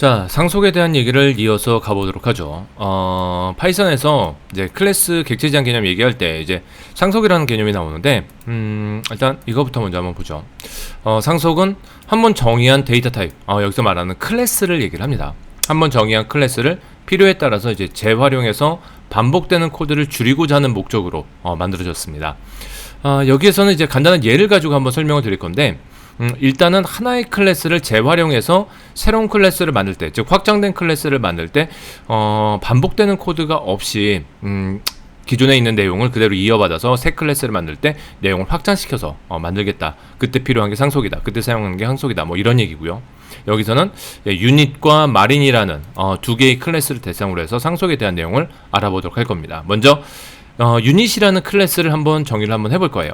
자, 상속에 대한 얘기를 이어서 가보도록 하죠. 파이썬에서 이제 클래스 객체 제한 개념 얘기할 때 이제 상속이라는 개념이 나오는데, 일단 이거부터 먼저 한번 보죠. 상속은 한번 정의한 데이터 타입, 여기서 말하는 클래스를 얘기를 합니다. 한번 정의한 클래스를 필요에 따라서 이제 재활용해서 반복되는 코드를 줄이고자 하는 목적으로 만들어졌습니다. 여기에서는 이제 간단한 예를 가지고 한번 설명을 드릴 건데, 일단은 하나의 클래스를 재활용해서 새로운 클래스를 만들 때, 즉 확장된 클래스를 만들 때 반복되는 코드가 없이 기존에 있는 내용을 그대로 이어받아서 새 클래스를 만들 때 내용을 확장시켜서 만들겠다. 그때 필요한 게 상속이다. 그때 사용하는 게 상속이다. 뭐 이런 얘기고요. 여기서는 유닛과 마린이라는 두 개의 클래스를 대상으로 해서 상속에 대한 내용을 알아보도록 할 겁니다. 먼저 유닛이라는 클래스를 한번 정의를 한번 해볼 거예요.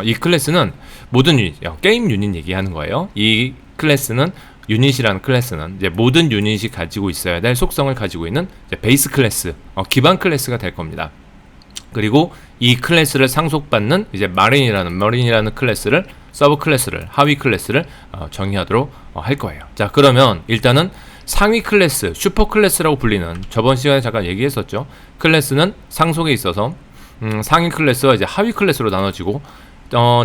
이 클래스는 모든 유닛, 게임 유닛 얘기하는 거예요. 이 클래스는 유닛이라는 클래스는 이제 모든 유닛이 가지고 있어야 될 속성을 가지고 있는 베이스 클래스, 기반 클래스가 될 겁니다. 그리고 이 클래스를 상속받는 이제 마린이라는 클래스를 서브 클래스를 하위 클래스를 정의하도록 할 거예요. 자, 그러면 일단은 상위 클래스, 슈퍼 클래스라고 불리는 저번 시간에 잠깐 얘기했었죠. 클래스는 상속에 있어서 상위 클래스와 이제 하위 클래스로 나눠지고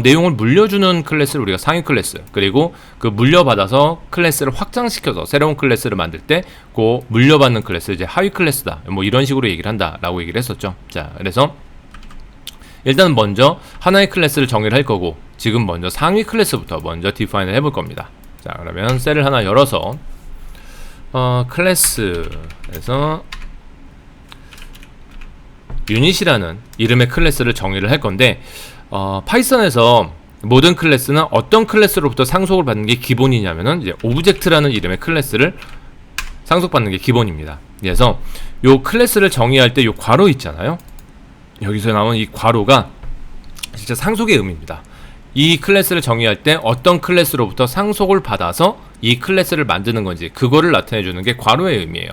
내용을 물려주는 클래스를 우리가 상위 클래스, 그리고 그 물려받아서 클래스를 확장시켜서 새로운 클래스를 만들 때 그 물려받는 클래스 이제 하위 클래스다. 뭐 이런 식으로 얘기를 한다라고 얘기를 했었죠. 자, 그래서 일단 먼저 하나의 클래스를 정의를 할 거고 지금 먼저 상위 클래스부터 먼저 디파인을 해볼 겁니다. 자, 그러면 셀을 하나 열어서 클래스에서 유닛이라는 이름의 클래스를 정의를 할 건데 파이썬에서 모든 클래스는 어떤 클래스로부터 상속을 받는 게 기본이냐면은 이제 오브젝트라는 이름의 클래스를 상속받는 게 기본입니다. 그래서 요 클래스를 정의할 때 요 괄호 있잖아요. 여기서 나온 이 괄호가 진짜 상속의 의미입니다. 이 클래스를 정의할 때 어떤 클래스로부터 상속을 받아서 이 클래스를 만드는 건지 그거를 나타내 주는 게 괄호의 의미예요.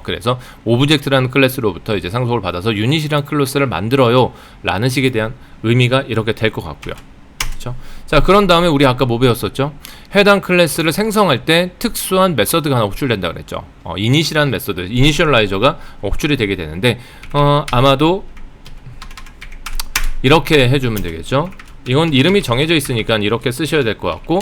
그래서 오브젝트라는 클래스로부터 이제 상속을 받아서 유닛이라는 클래스를 만들어요 라는 식에 대한 의미가 이렇게 될 것 같고요. 그렇죠? 자, 그런 다음에 우리 아까 뭐 배웠었죠? 해당 클래스를 생성할 때 특수한 메서드가 하나 호출된다 그랬죠. 이닛이라는 메서드, 이니셜라이저가 호출이 되게 되는데 아마도 이렇게 해주면 되겠죠. 이건 이름이 정해져 있으니까 이렇게 쓰셔야 될 것 같고,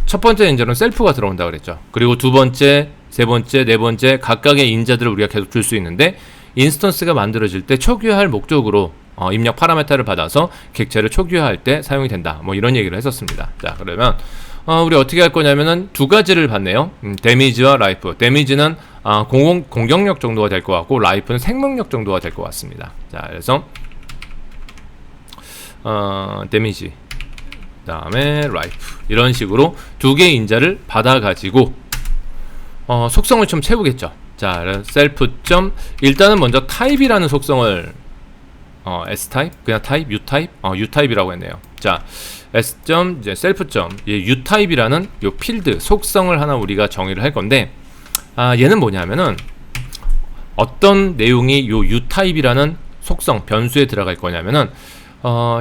첫 번째 인자는 셀프가 들어온다 그랬죠. 그리고 두 번째, 세 번째, 네 번째 각각의 인자들을 우리가 계속 줄 수 있는데, 인스턴스가 만들어질 때 초기화할 목적으로 입력 파라메타를 받아서 객체를 초기화할 때 사용이 된다. 뭐 이런 얘기를 했었습니다. 자, 그러면 우리 어떻게 할 거냐면은 두 가지를 받네요. 데미지와 라이프. 데미지는 공격력 정도가 될 것 같고, 라이프는 생명력 정도가 될 것 같습니다. 자, 그래서 데미지, 그 다음에 라이프, 이런 식으로 두 개의 인자를 받아가지고 속성을 좀 채우겠죠. 자, 셀프 점 일단은 먼저 타입이라는 속성을 S타입, 그냥 타입, U타입, U타입이라고 했네요. 자, S 점 이제 셀프 점 U타입이라는 요 필드 속성을 하나 우리가 정의를 할 건데, 얘는 뭐냐면은 어떤 내용이 요 U타입이라는 속성 변수에 들어갈 거냐면은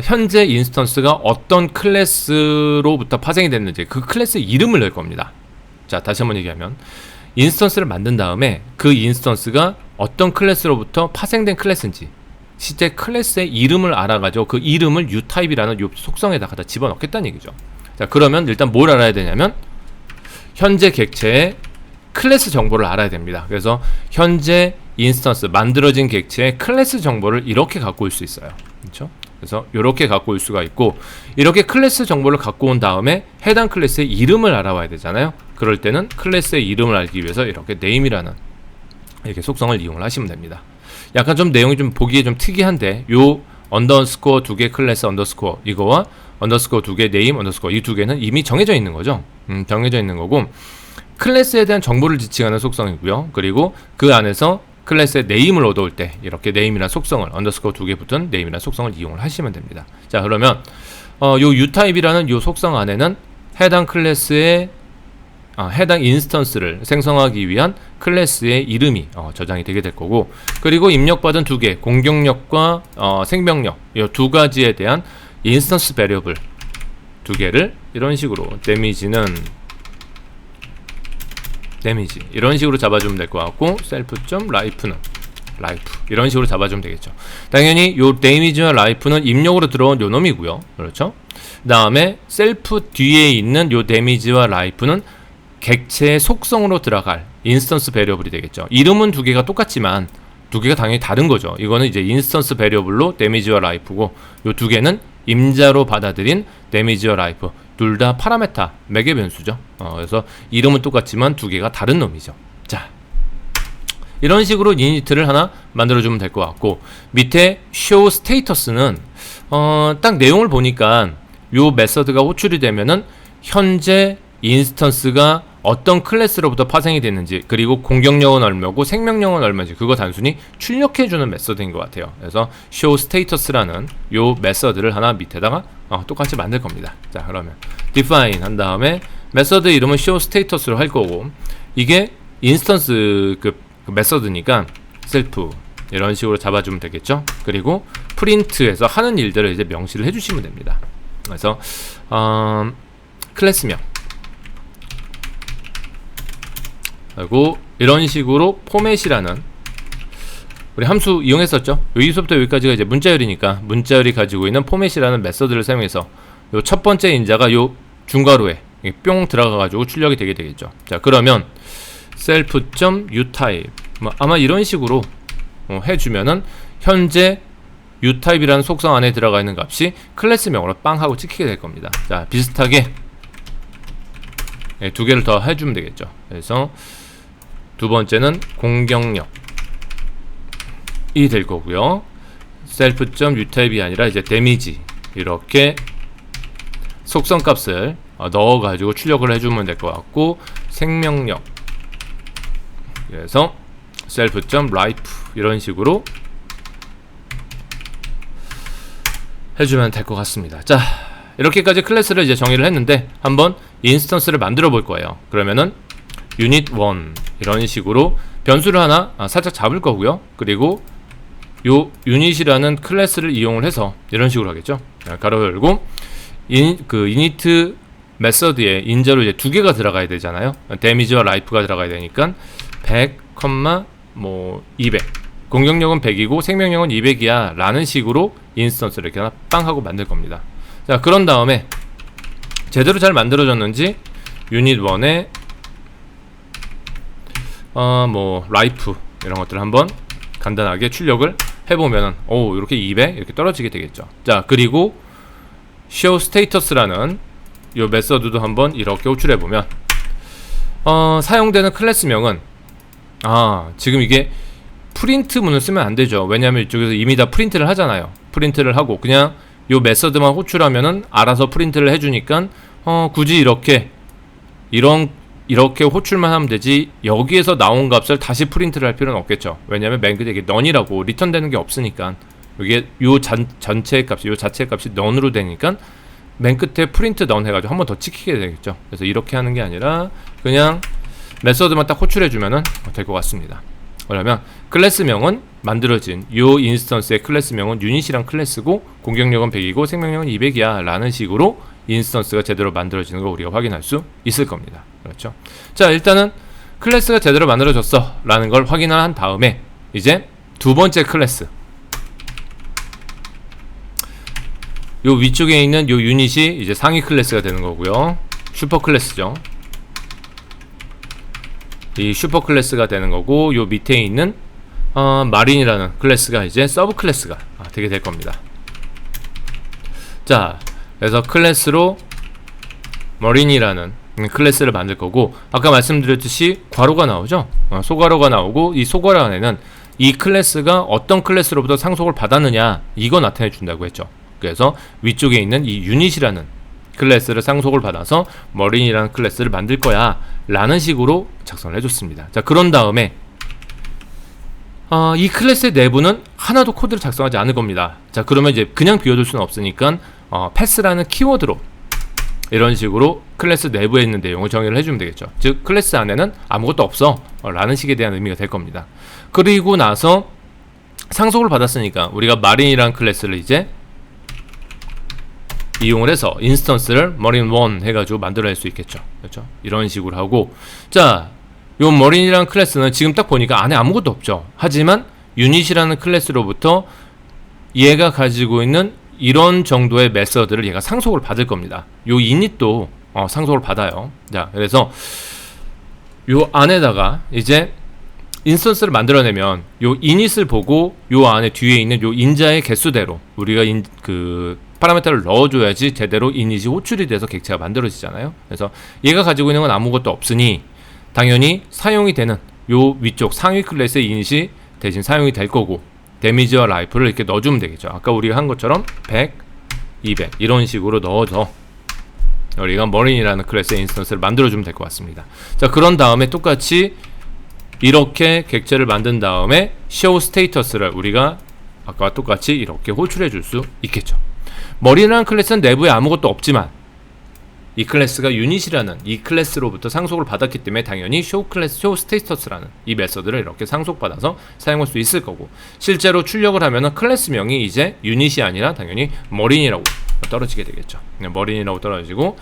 현재 인스턴스가 어떤 클래스로부터 파생이 됐는지 그 클래스의 이름을 넣을 겁니다. 자, 다시 한번 얘기하면 인스턴스를 만든 다음에 그 인스턴스가 어떤 클래스로부터 파생된 클래스인지 실제 클래스의 이름을 알아가지고 그 이름을 U타입이라는 요 속성에다가 다 집어넣겠다는 얘기죠. 자, 그러면 일단 뭘 알아야 되냐면 현재 객체의 클래스 정보를 알아야 됩니다. 그래서 현재 인스턴스 만들어진 객체의 클래스 정보를 이렇게 갖고 올 수 있어요. 그렇죠? 그래서 이렇게 갖고 올 수가 있고, 이렇게 클래스 정보를 갖고 온 다음에 해당 클래스의 이름을 알아와야 되잖아요. 그럴 때는 클래스의 이름을 알기 위해서 이렇게 name이라는 이렇게 속성을 이용을 하시면 됩니다. 약간 좀 내용이 좀 보기에 좀 특이한데, 요 언더스코어 두 개 클래스 언더스코어 이거와 언더스코어 두 개 네임 언더스코어 이 두 개는 이미 정해져 있는 거죠. 정해져 있는 거고, 클래스에 대한 정보를 지칭하는 속성이고요. 그리고 그 안에서 클래스의 네임을 얻어올 때 이렇게 네임이라는 속성을 언더스코어 두 개 붙은 네임이라는 속성을 이용을 하시면 됩니다. 자, 그러면 요 U타입이라는 요 속성 안에는 해당 클래스의 해당 인스턴스를 생성하기 위한 클래스의 이름이 저장이 되게 될 거고, 그리고 입력받은 두 개 공격력과 생명력 이 두 가지에 대한 인스턴스 베리어블 두 개를 이런 식으로 데미지는 데미지 이런 식으로 잡아주면 될 것 같고 self.life는 라이프 이런 식으로 잡아주면 되겠죠. 당연히 요 데미지와 라이프는 입력으로 들어온 요 놈이고요. 그렇죠? 그 다음에 셀프 뒤에 있는 요 데미지와 라이프는 객체의 속성으로 들어갈 인스턴스 베리어블이 되겠죠. 이름은 두 개가 똑같지만 두 개가 당연히 다른 거죠. 이거는 이제 인스턴스 베리어블로 데미지와 라이프고 요 두 개는 임자로 받아들인 데미지와 라이프 둘 다 파라메타 매개 변수죠. 그래서 이름은 똑같지만 두 개가 다른 놈이죠. 자, 이런 식으로 이니트를 하나 만들어주면 될 것 같고 밑에 show status는 딱 내용을 보니까 요 메서드가 호출이 되면은 현재 인스턴스가 어떤 클래스로부터 파생이 됐는지 그리고 공격력은 얼마고 생명력은 얼마인지 그거 단순히 출력해주는 메서드인 것 같아요. 그래서 show status라는 요 메서드를 하나 밑에다가 똑같이 만들 겁니다. 자, 그러면 define 한 다음에 메서드 이름은 show status로 할 거고 이게 인스턴스 그 메서드니까 self 이런 식으로 잡아주면 되겠죠. 그리고 print에서 하는 일들을 이제 명시를 해주시면 됩니다. 그래서 클래스명 그리고 이런 식으로 포맷이라는 우리 함수 이용했었죠. 여기서부터 여기까지가 이제 문자열이니까 문자열이 가지고 있는 포맷이라는 메서드를 사용해서 요 첫 번째 인자가 요 중괄호에 뿅 들어가 가지고 출력이 되게 되겠죠. 자, 그러면 self.utype 아마 이런 식으로 해주면은 현재 utype이라는 속성 안에 들어가 있는 값이 클래스명으로 빵 하고 찍히게 될 겁니다. 자, 비슷하게 두 개를 더 해주면 되겠죠. 그래서 두 번째는 공격력이 될 거고요. self.utype이 아니라 이제 데미지 이렇게 속성 값을 넣어 가지고 출력을 해주면 될 것 같고 생명력 그래서 self.life 이런 식으로 해주면 될 것 같습니다. 자, 이렇게까지 클래스를 이제 정의를 했는데 한번 인스턴스를 만들어 볼 거예요. 그러면은 unit1 이런 식으로 변수를 하나 살짝 잡을 거고요. 그리고 요 unit이라는 클래스를 이용을 해서 이런 식으로 하겠죠. 가로 열고 init 메서드에 인자로 이제 두 개가 들어가야 되잖아요. 데미지와 라이프가 들어가야 되니까 100, 200 공격력은 100이고 생명력은 200이야 라는 식으로 인스턴스를 이렇게 하나 빵 하고 만들 겁니다. 자, 그런 다음에 제대로 잘 만들어졌는지 유닛1에 라이프 이런 것들을 한번 간단하게 출력을 해보면은 이렇게 200 이렇게 떨어지게 되겠죠. 자, 그리고 show status라는 요 메서드도 한번 이렇게 호출해보면 사용되는 클래스명은 지금 이게 프린트 문을 쓰면 안 되죠. 왜냐하면 이쪽에서 이미 다 프린트를 하잖아요. 프린트를 하고 그냥 요 메서드만 호출하면은 알아서 프린트를 해주니까 굳이 이렇게 호출만 하면 되지 여기에서 나온 값을 다시 프린트를 할 필요는 없겠죠. 왜냐하면 맨 끝에 이게 none이라고 리턴되는 게 없으니까 이게 요 전체의 값이 요 자체의 값이 none으로 되니까 맨 끝에 프린트 none 해가지고 한 번 더 찍히게 되겠죠. 그래서 이렇게 하는 게 아니라 그냥 메서드만 딱 호출해주면은 될 것 같습니다. 그러면 클래스명은 만들어진 요 인스턴스의 클래스명은 유닛이란 클래스고 공격력은 100이고 생명력은 200이야 라는 식으로 인스턴스가 제대로 만들어지는 거 우리가 확인할 수 있을 겁니다. 그렇죠? 자, 일단은 클래스가 제대로 만들어졌어 라는 걸 확인한 다음에 이제 두 번째 클래스 요 위쪽에 있는 요 유닛이 이제 상위 클래스가 되는 거고요. 슈퍼 클래스죠. 이 슈퍼 클래스가 되는 거고 요 밑에 있는 마린이라는 클래스가 이제 서브 클래스가 되게 될 겁니다. 자, 그래서 클래스로 머린이라는 클래스를 만들 거고 아까 말씀드렸듯이 괄호가 나오죠. 소괄호가 나오고 이 소괄호 안에는 이 클래스가 어떤 클래스로부터 상속을 받았느냐 이거 나타내 준다고 했죠. 그래서 위쪽에 있는 이 유닛이라는 클래스를 상속을 받아서 머린이라는 클래스를 만들 거야 라는 식으로 작성을 해줬습니다. 자, 그런 다음에 이 클래스의 내부는 하나도 코드를 작성하지 않을 겁니다. 자, 그러면 이제 그냥 비워둘 수는 없으니까 패스라는 키워드로 이런 식으로 클래스 내부에 있는 내용을 정의를 해주면 되겠죠. 즉 클래스 안에는 아무것도 없어 라는 식에 대한 의미가 될 겁니다. 그리고 나서 상속을 받았으니까 우리가 마린이라는 클래스를 이제 이용을 해서 인스턴스를 머린1 해가지고 만들어낼 수 있겠죠. 그렇죠? 이런 식으로 하고 자, 요 머린이라는 클래스는 지금 딱 보니까 안에 아무것도 없죠. 하지만 유닛이라는 클래스로부터 얘가 가지고 있는 이런 정도의 메서드를 얘가 상속을 받을 겁니다. 요 이닛도 상속을 받아요. 자, 그래서 요 안에다가 이제 인스턴스를 만들어내면 요 이닛을 보고 요 안에 뒤에 있는 요 인자의 개수대로 우리가 그 파라미터를 넣어줘야지 제대로 이닛이 호출이 돼서 객체가 만들어지잖아요. 그래서 얘가 가지고 있는 건 아무것도 없으니 당연히 사용이 되는 요 위쪽 상위 클래스의 이닛이 대신 사용이 될 거고, 데미지와 라이프를 이렇게 넣어주면 되겠죠. 아까 우리가 한 것처럼 100, 200 이런 식으로 넣어서 우리가 머린이라는 클래스의 인스턴스를 만들어주면 될 것 같습니다. 자, 그런 다음에 똑같이 이렇게 객체를 만든 다음에 show 스테이터스를 우리가 아까와 똑같이 이렇게 호출해 줄 수 있겠죠. 머린이라는 클래스는 내부에 아무것도 없지만 이 클래스가 유닛이라는 이 클래스로부터 상속을 받았기 때문에 당연히 show 스테이터스라는 이 메서드를 이렇게 상속받아서 사용할 수 있을 거고, 실제로 출력을 하면은 클래스명이 이제 유닛이 아니라 당연히 머린이라고 떨어지게 되겠죠. 머린이라고 떨어지고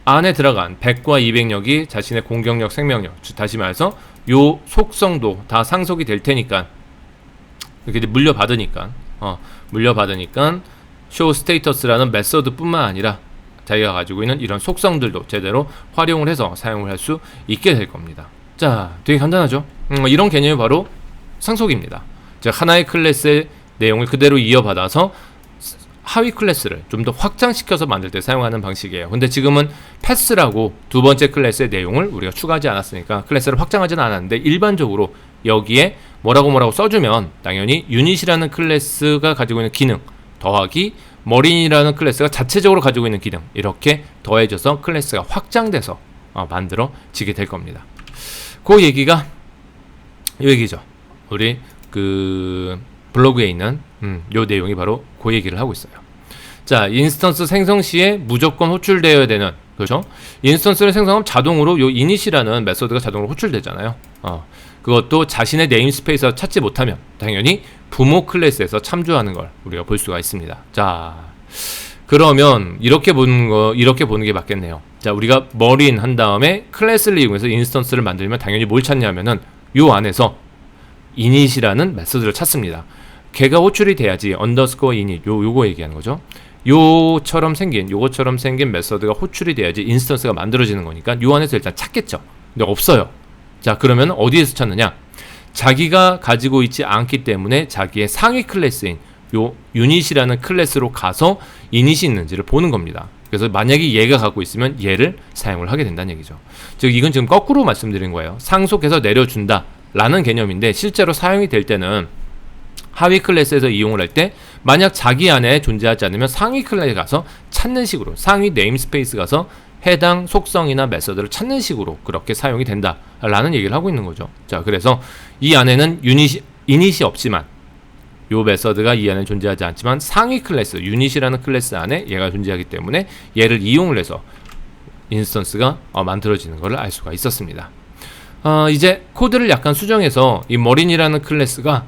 안에 들어간 100과 200력이 자신의 공격력, 생명력, 다시 말해서 요 속성도 다 상속이 될 테니까, 이렇게 물려받으니까 show 스테이터스라는 메서드 뿐만 아니라 자기가 가지고 있는 이런 속성들도 제대로 활용을 해서 사용을 할 수 있게 될 겁니다. 자, 되게 간단하죠? 이런 개념이 바로 상속입니다. 즉, 하나의 클래스의 내용을 그대로 이어받아서 하위 클래스를 좀 더 확장시켜서 만들 때 사용하는 방식이에요. 근데 지금은 패스라고 두 번째 클래스의 내용을 우리가 추가하지 않았으니까 클래스를 확장하지는 않았는데, 일반적으로 여기에 뭐라고 써주면 당연히 유닛이라는 클래스가 가지고 있는 기능 더하기 머린이라는 클래스가 자체적으로 가지고 있는 기능, 이렇게 더해져서 클래스가 확장돼서 만들어지게 될 겁니다. 그 얘기가 이 얘기죠. 우리 그 블로그에 있는 요 내용이 바로 그 얘기를 하고 있어요. 자, 인스턴스 생성 시에 무조건 호출되어야 되는, 그렇죠? 인스턴스를 생성하면 자동으로 요 init이라는 메소드가 자동으로 호출되잖아요. 그것도 자신의 네임스페이스에서 찾지 못하면 당연히 부모 클래스에서 참조하는 걸 우리가 볼 수가 있습니다. 자, 그러면 이렇게 보는 게 맞겠네요. 자, 우리가 머린 한 다음에 클래스를 이용해서 인스턴스를 만들면 당연히 뭘 찾냐면은 요 안에서 init이라는 메소드를 찾습니다. 걔가 호출이 돼야지 underscore init 요거 얘기하는 거죠. 요것처럼 생긴 메소드가 호출이 돼야지 인스턴스가 만들어지는 거니까 요 안에서 일단 찾겠죠. 근데 없어요. 자, 그러면 어디에서 찾느냐? 자기가 가지고 있지 않기 때문에 자기의 상위 클래스인 요 유닛이라는 클래스로 가서 이닛이 있는지를 보는 겁니다. 그래서 만약에 얘가 갖고 있으면 얘를 사용을 하게 된다는 얘기죠. 즉, 이건 지금 거꾸로 말씀드린 거예요. 상속해서 내려준다 라는 개념인데, 실제로 사용이 될 때는 하위 클래스에서 이용을 할 때 만약 자기 안에 존재하지 않으면 상위 클래스에 가서 찾는 식으로, 상위 네임스페이스 가서 해당 속성이나 메서드를 찾는 식으로 그렇게 사용이 된다 라는 얘기를 하고 있는 거죠. 자, 그래서 이 안에는 이닛이 없지만, 요 메서드가 이 안에 존재하지 않지만 상위 클래스, 유닛이라는 클래스 안에 얘가 존재하기 때문에 얘를 이용을 해서 인스턴스가 만들어지는 것을 알 수가 있었습니다. 이제 코드를 약간 수정해서 이 머린이라는 클래스가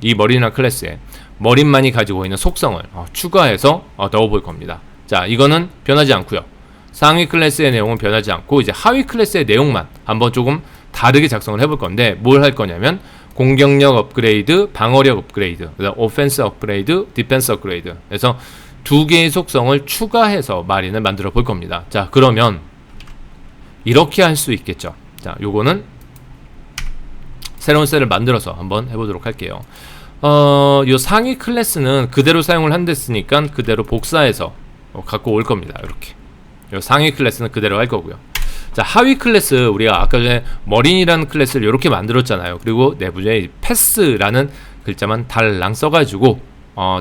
이 머린이라는 클래스에 머린만이 가지고 있는 속성을 추가해서 넣어볼 겁니다. 자, 이거는 변하지 않고요. 상위 클래스의 내용은 변하지 않고 이제 하위 클래스의 내용만 한번 조금 다르게 작성을 해볼 건데, 뭘 할 거냐면 공격력 업그레이드, 방어력 업그레이드, 그다음 오펜스 업그레이드, 디펜스 업그레이드. 그래서 두 개의 속성을 추가해서 마린을 만들어 볼 겁니다. 자, 그러면 이렇게 할 수 있겠죠. 자, 요거는 새로운 셀을 만들어서 한번 해보도록 할게요. 요 상위 클래스는 그대로 사용을 한댔으니까 그대로 복사해서 갖고 올 겁니다. 이렇게. 요 상위 클래스는 그대로 할 거고요. 자, 하위 클래스, 우리가 아까 전에 머린이라는 클래스를 이렇게 만들었잖아요. 그리고 내부에 패스라는 글자만 달랑 써가지고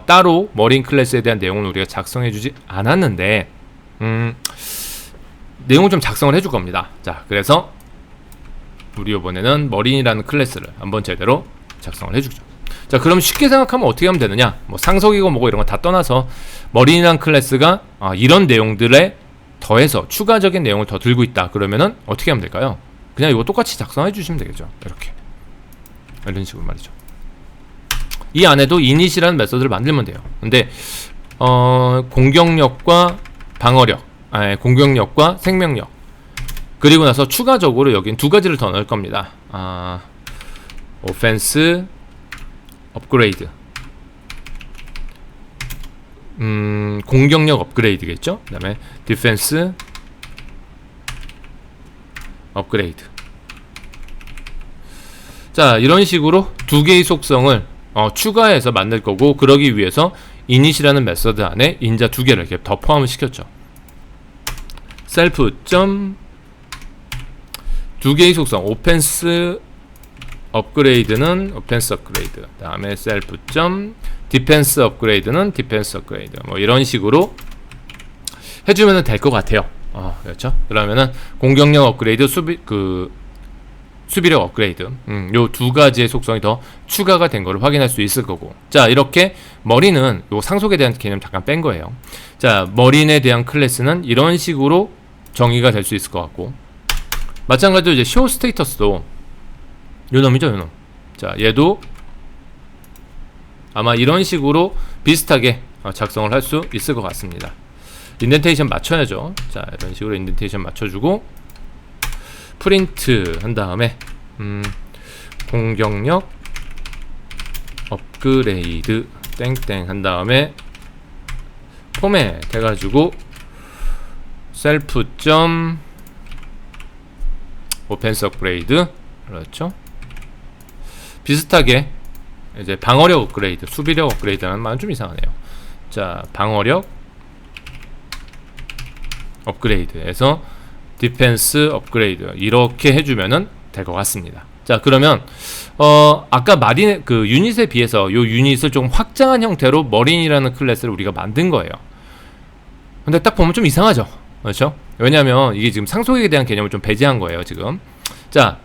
따로 머린 클래스에 대한 내용을 우리가 작성해주지 않았는데, 내용을 좀 작성을 해줄 겁니다. 자, 그래서 우리 이번에는 머린이라는 클래스를 한번 제대로 작성을 해주죠. 자, 그럼 쉽게 생각하면 어떻게 하면 되느냐? 뭐 상속이고 뭐고 이런 거 다 떠나서 머린이라는 클래스가 이런 내용들에 더해서 추가적인 내용을 더 들고 있다. 그러면은 어떻게 하면 될까요? 그냥 이거 똑같이 작성해 주시면 되겠죠. 이렇게. 이런 식으로 말이죠. 이 안에도 init이라는 메서드를 만들면 돼요. 근데 공격력과 방어력, 공격력과 생명력, 그리고 나서 추가적으로 여긴 두 가지를 더 넣을 겁니다. 오펜스 업그레이드, 공격력 업그레이드겠죠. 그 다음에 디펜스 업그레이드. 자, 이런 식으로 두 개의 속성을 추가해서 만들 거고, 그러기 위해서 init이라는 메서드 안에 인자 두 개를 이렇게 더 포함을 시켰죠. 셀프 점 두 개의 속성, 오펜스 업그레이드는 오펜스 업그레이드, 그 다음에 셀프 점 디펜스 업그레이드는 디펜스 업그레이드, 뭐 이런 식으로 해주면 될 것 같아요. 그렇죠. 그러면은 공격력 업그레이드, 수비력 업그레이드, 요 두 가지의 속성이 더 추가가 된 것을 확인할 수 있을 거고. 자, 이렇게 머린은 요 상속에 대한 개념 잠깐 뺀 거예요. 자, 머린에 대한 클래스는 이런 식으로 정의가 될 수 있을 것 같고, 마찬가지로 이제 show 스테이터스도 요 놈이죠, 요 놈. 자, 얘도 아마 이런 식으로 비슷하게 작성을 할 수 있을 것 같습니다. 인덴테이션 맞춰야죠. 자, 이런 식으로 인덴테이션 맞춰주고 프린트 한 다음에 공격력 업그레이드 땡땡 한 다음에 포맷 해가지고 셀프 점 오펜스 업그레이드, 그렇죠. 비슷하게 이제 방어력 업그레이드, 수비력 업그레이드라는 말은 좀 이상하네요. 자, 방어력 업그레이드에서 디펜스 업그레이드 이렇게 해주면은 될 것 같습니다. 자, 그러면 아까 마린 그 유닛에 비해서 요 유닛을 좀 확장한 형태로 머린이라는 클래스를 우리가 만든 거예요. 근데 딱 보면 좀 이상하죠, 그렇죠? 왜냐면 이게 지금 상속에 대한 개념을 좀 배제한 거예요, 지금. 자,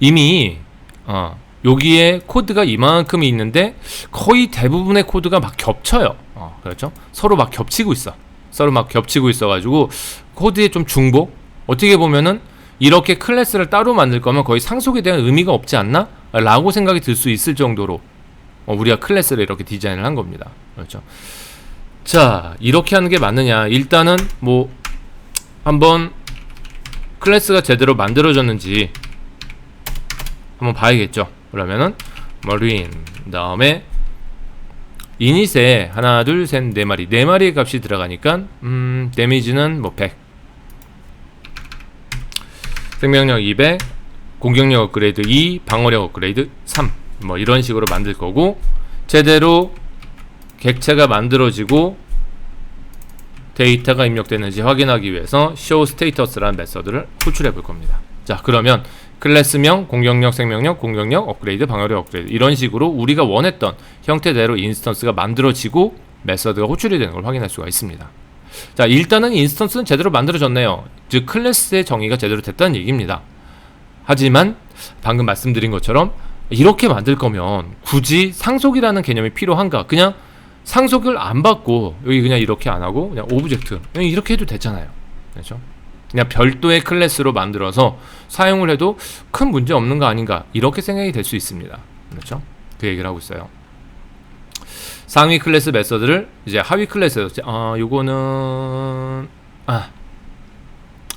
이미 여기에 코드가 이만큼이 있는데 거의 대부분의 코드가 막 겹쳐요. 그렇죠? 서로 막 겹치고 있어. 서로 막 겹치고 있어가지고 코드의 좀 중복. 어떻게 보면은 이렇게 클래스를 따로 만들 거면 거의 상속에 대한 의미가 없지 않나? 라고 생각이 들 수 있을 정도로 우리가 클래스를 이렇게 디자인을 한 겁니다. 그렇죠? 자, 이렇게 하는 게 맞느냐? 일단은 뭐 한번 클래스가 제대로 만들어졌는지 한번 봐야겠죠. 그러면은 머린 다음에 이닛에 하나 둘 셋 네 마리, 네 마리의 값이 들어가니까 데미지는 뭐 100, 생명력 200, 공격력 업그레이드 2, 방어력 업그레이드 3, 뭐 이런 식으로 만들 거고, 제대로 객체가 만들어지고 데이터가 입력되는지 확인하기 위해서 show status라는 메서드를 호출해 볼 겁니다. 자, 그러면 클래스명, 공격력, 생명력, 공격력, 업그레이드, 방어력 업그레이드 이런 식으로 우리가 원했던 형태대로 인스턴스가 만들어지고 메서드가 호출이 되는 걸 확인할 수가 있습니다. 자, 일단은 인스턴스는 제대로 만들어졌네요. 즉 클래스의 정의가 제대로 됐다는 얘기입니다. 하지만 방금 말씀드린 것처럼 이렇게 만들 거면 굳이 상속이라는 개념이 필요한가? 그냥 상속을 안 받고 여기 그냥 이렇게 안 하고 그냥 오브젝트 그냥 이렇게 해도 되잖아요. 그렇죠? 그냥 별도의 클래스로 만들어서 사용을 해도 큰 문제 없는 거 아닌가, 이렇게 생각이 될 수 있습니다. 그렇죠? 그 얘기를 하고 있어요. 상위 클래스 메서드를 이제 하위 클래스에서 요거는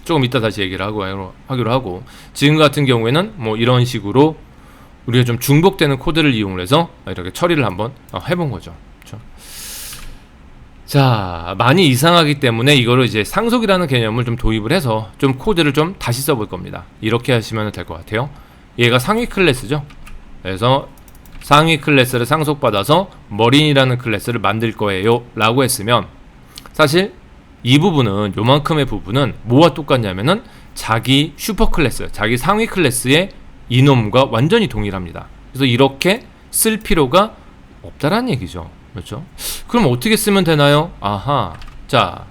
조금 이따 다시 얘기를 하기로 하고, 지금 같은 경우에는 뭐 이런 식으로 우리가 좀 중복되는 코드를 이용을 해서 이렇게 처리를 한번 해본 거죠. 그렇죠? 자, 많이 이상하기 때문에 이거를 이제 상속이라는 개념을 좀 도입을 해서 좀 코드를 좀 다시 써볼 겁니다. 이렇게 하시면 될 것 같아요. 얘가 상위 클래스죠. 그래서 상위 클래스를 상속받아서 머린이라는 클래스를 만들 거예요 라고 했으면, 사실 이 부분은, 요만큼의 부분은 뭐와 똑같냐면은 자기 슈퍼 클래스, 자기 상위 클래스의 이놈과 완전히 동일합니다. 그래서 이렇게 쓸 필요가 없다라는 얘기죠. 그렇죠? 그럼 어떻게 쓰면 되나요? 자,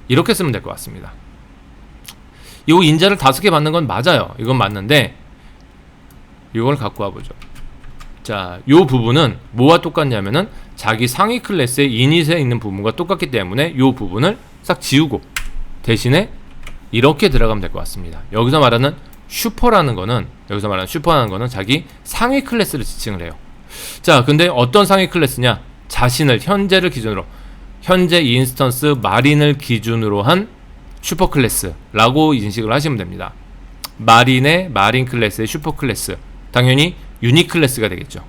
이렇게 쓰면 될 것 같습니다. 이 인자를 5개 받는 건 맞아요. 이건 맞는데 이걸 갖고 와보죠. 자, 이 부분은 뭐와 똑같냐면은 자기 상위 클래스의 이닛에 있는 부분과 똑같기 때문에 이 부분을 싹 지우고 대신에 이렇게 들어가면 될 것 같습니다. 여기서 말하는 슈퍼라는 거는 자기 상위 클래스를 지칭을 해요. 자, 근데 어떤 상위 클래스냐? 자신을, 현재를 기준으로 현재 인스턴스 마린을 기준으로 한 슈퍼 클래스라고 인식을 하시면 됩니다. 마린의 마린 클래스의 슈퍼 클래스, 당연히 유닛 클래스가 되겠죠.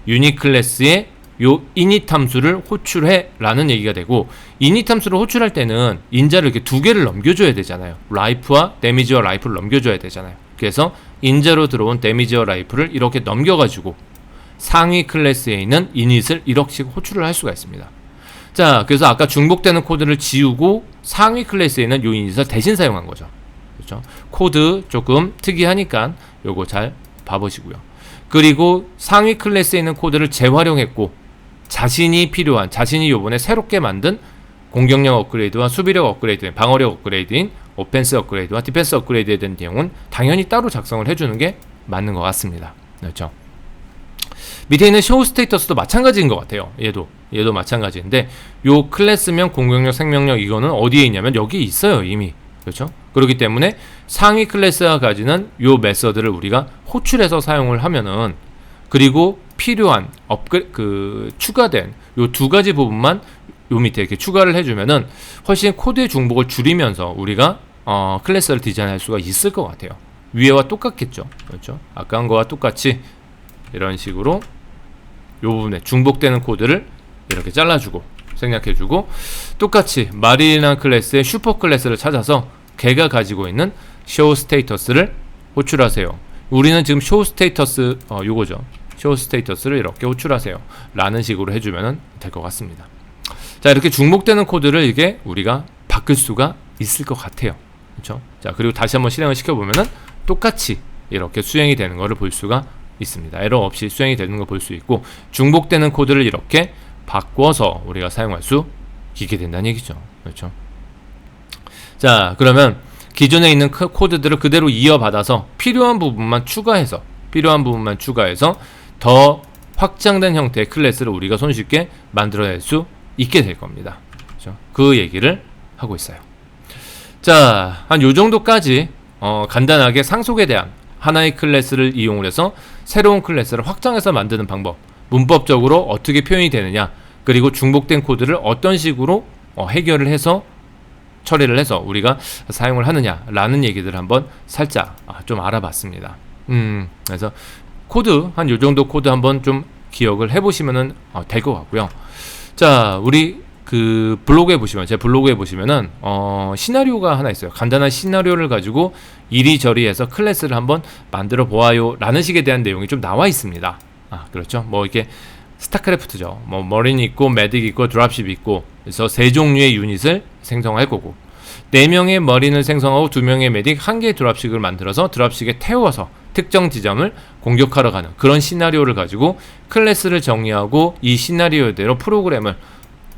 유닛 클래스의 요 이닛 함수를 호출해 라는 얘기가 되고, 이닛 함수를 호출할 때는 인자를 이렇게 두 개를 넘겨줘야 되잖아요. 라이프와 데미지와 라이프를 넘겨줘야 되잖아요. 그래서 인자로 들어온 데미지와 라이프를 이렇게 넘겨가지고 상위 클래스에 있는 이닛을 이렇게 호출을 할 수가 있습니다. 자, 그래서 아까 중복되는 코드를 지우고 상위 클래스에 있는 요 이닛을 대신 사용한 거죠. 그렇죠? 코드 조금 특이하니까 요거 잘 봐보시고요. 그리고 상위 클래스에 있는 코드를 재활용했고, 자신이 필요한, 자신이 요번에 새롭게 만든 공격력 업그레이드와 수비력 업그레이드, 방어력 업그레이드인 오펜스 업그레이드와 디펜스 업그레이드에 대한 내용은 당연히 따로 작성을 해주는 게 맞는 것 같습니다. 그렇죠? 밑에 있는 쇼 스테이터스도 마찬가지인 것 같아요. 얘도 마찬가지인데, 요 클래스명 공격력, 생명력 이거는 어디에 있냐면 여기 있어요, 이미. 그렇죠? 그렇기 때문에 상위 클래스가 가지는 요 메서드를 우리가 호출해서 사용을 하면은, 그리고 필요한 추가된 요 두 가지 부분만 요 밑에 이렇게 추가를 해주면은 훨씬 코드의 중복을 줄이면서 우리가 클래스를 디자인할 수가 있을 것 같아요. 위에와 똑같겠죠. 그렇죠? 아까 한 거와 똑같이 이런 식으로 요 부분에 중복되는 코드를 이렇게 잘라주고 생략해주고, 똑같이 마리나 클래스의 슈퍼 클래스를 찾아서 걔가 가지고 있는 show 스테이터스를 호출하세요. 우리는 지금 show 스테이터스 요거죠. show 스테이터스를 이렇게 호출하세요 라는 식으로 해주면 될 것 같습니다. 자, 이렇게 중복되는 코드를 이게 우리가 바꿀 수가 있을 것 같아요. 그렇죠? 자, 그리고 다시 한번 실행을 시켜보면은 똑같이 이렇게 수행이 되는 것을 볼 수가 있습니다. 에러 없이 수행이 되는 걸 볼 수 있고, 중복되는 코드를 이렇게 바꿔서 우리가 사용할 수 있게 된다는 얘기죠. 그렇죠? 자, 그러면 기존에 있는 코드들을 그대로 이어받아서 필요한 부분만 추가해서 더 확장된 형태의 클래스를 우리가 손쉽게 만들어낼 수 있게 될 겁니다. 그렇죠? 그 얘기를 하고 있어요. 자, 한 요 정도까지 간단하게 상속에 대한 하나의 클래스를 이용을 해서 새로운 클래스를 확장해서 만드는 방법, 문법적으로 어떻게 표현이 되느냐, 그리고 중복된 코드를 어떤 식으로 해결을 해서 처리를 해서 우리가 사용을 하느냐라는 얘기들을 한번 살짝 좀 알아봤습니다. 그래서 코드 한 요 정도 코드 한번 좀 기억을 해보시면은 될 것 같고요. 자, 우리 그 블로그에 보시면, 제 블로그에 보시면은 시나리오가 하나 있어요. 간단한 시나리오를 가지고 이리저리 해서 클래스를 한번 만들어 보아요 라는 식에 대한 내용이 좀 나와 있습니다. 그렇죠. 뭐 이렇게 스타크래프트죠. 뭐 머린 있고 메딕 있고 드랍십 있고, 그래서 세 종류의 유닛을 생성할 거고, 4명의 머린을 생성하고 2명의 메딕, 1개의 드랍식을 만들어서 드랍식에 태워서 특정 지점을 공격하러 가는 그런 시나리오를 가지고 클래스를 정의하고 이 시나리오대로 프로그램을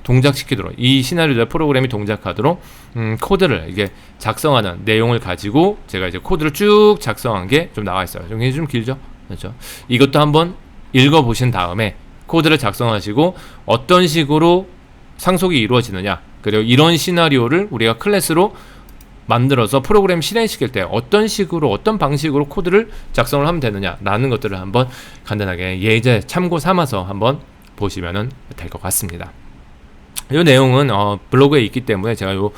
동작시키도록, 이 시나리오대로 프로그램이 동작하도록 코드를 이게 작성하는 내용을 가지고 제가 이제 코드를 쭉 작성한 게 좀 나와 있어요. 좀 길죠? 그렇죠? 이것도 한번 읽어보신 다음에 코드를 작성하시고 어떤 식으로 상속이 이루어지느냐, 그리고 이런 시나리오를 우리가 클래스로 만들어서 프로그램 실행시킬 때 어떤 식으로, 어떤 방식으로 코드를 작성을 하면 되느냐 라는 것들을 한번 간단하게 예제 참고 삼아서 한번 보시면 될 것 같습니다. 이 내용은 블로그에 있기 때문에 제가 요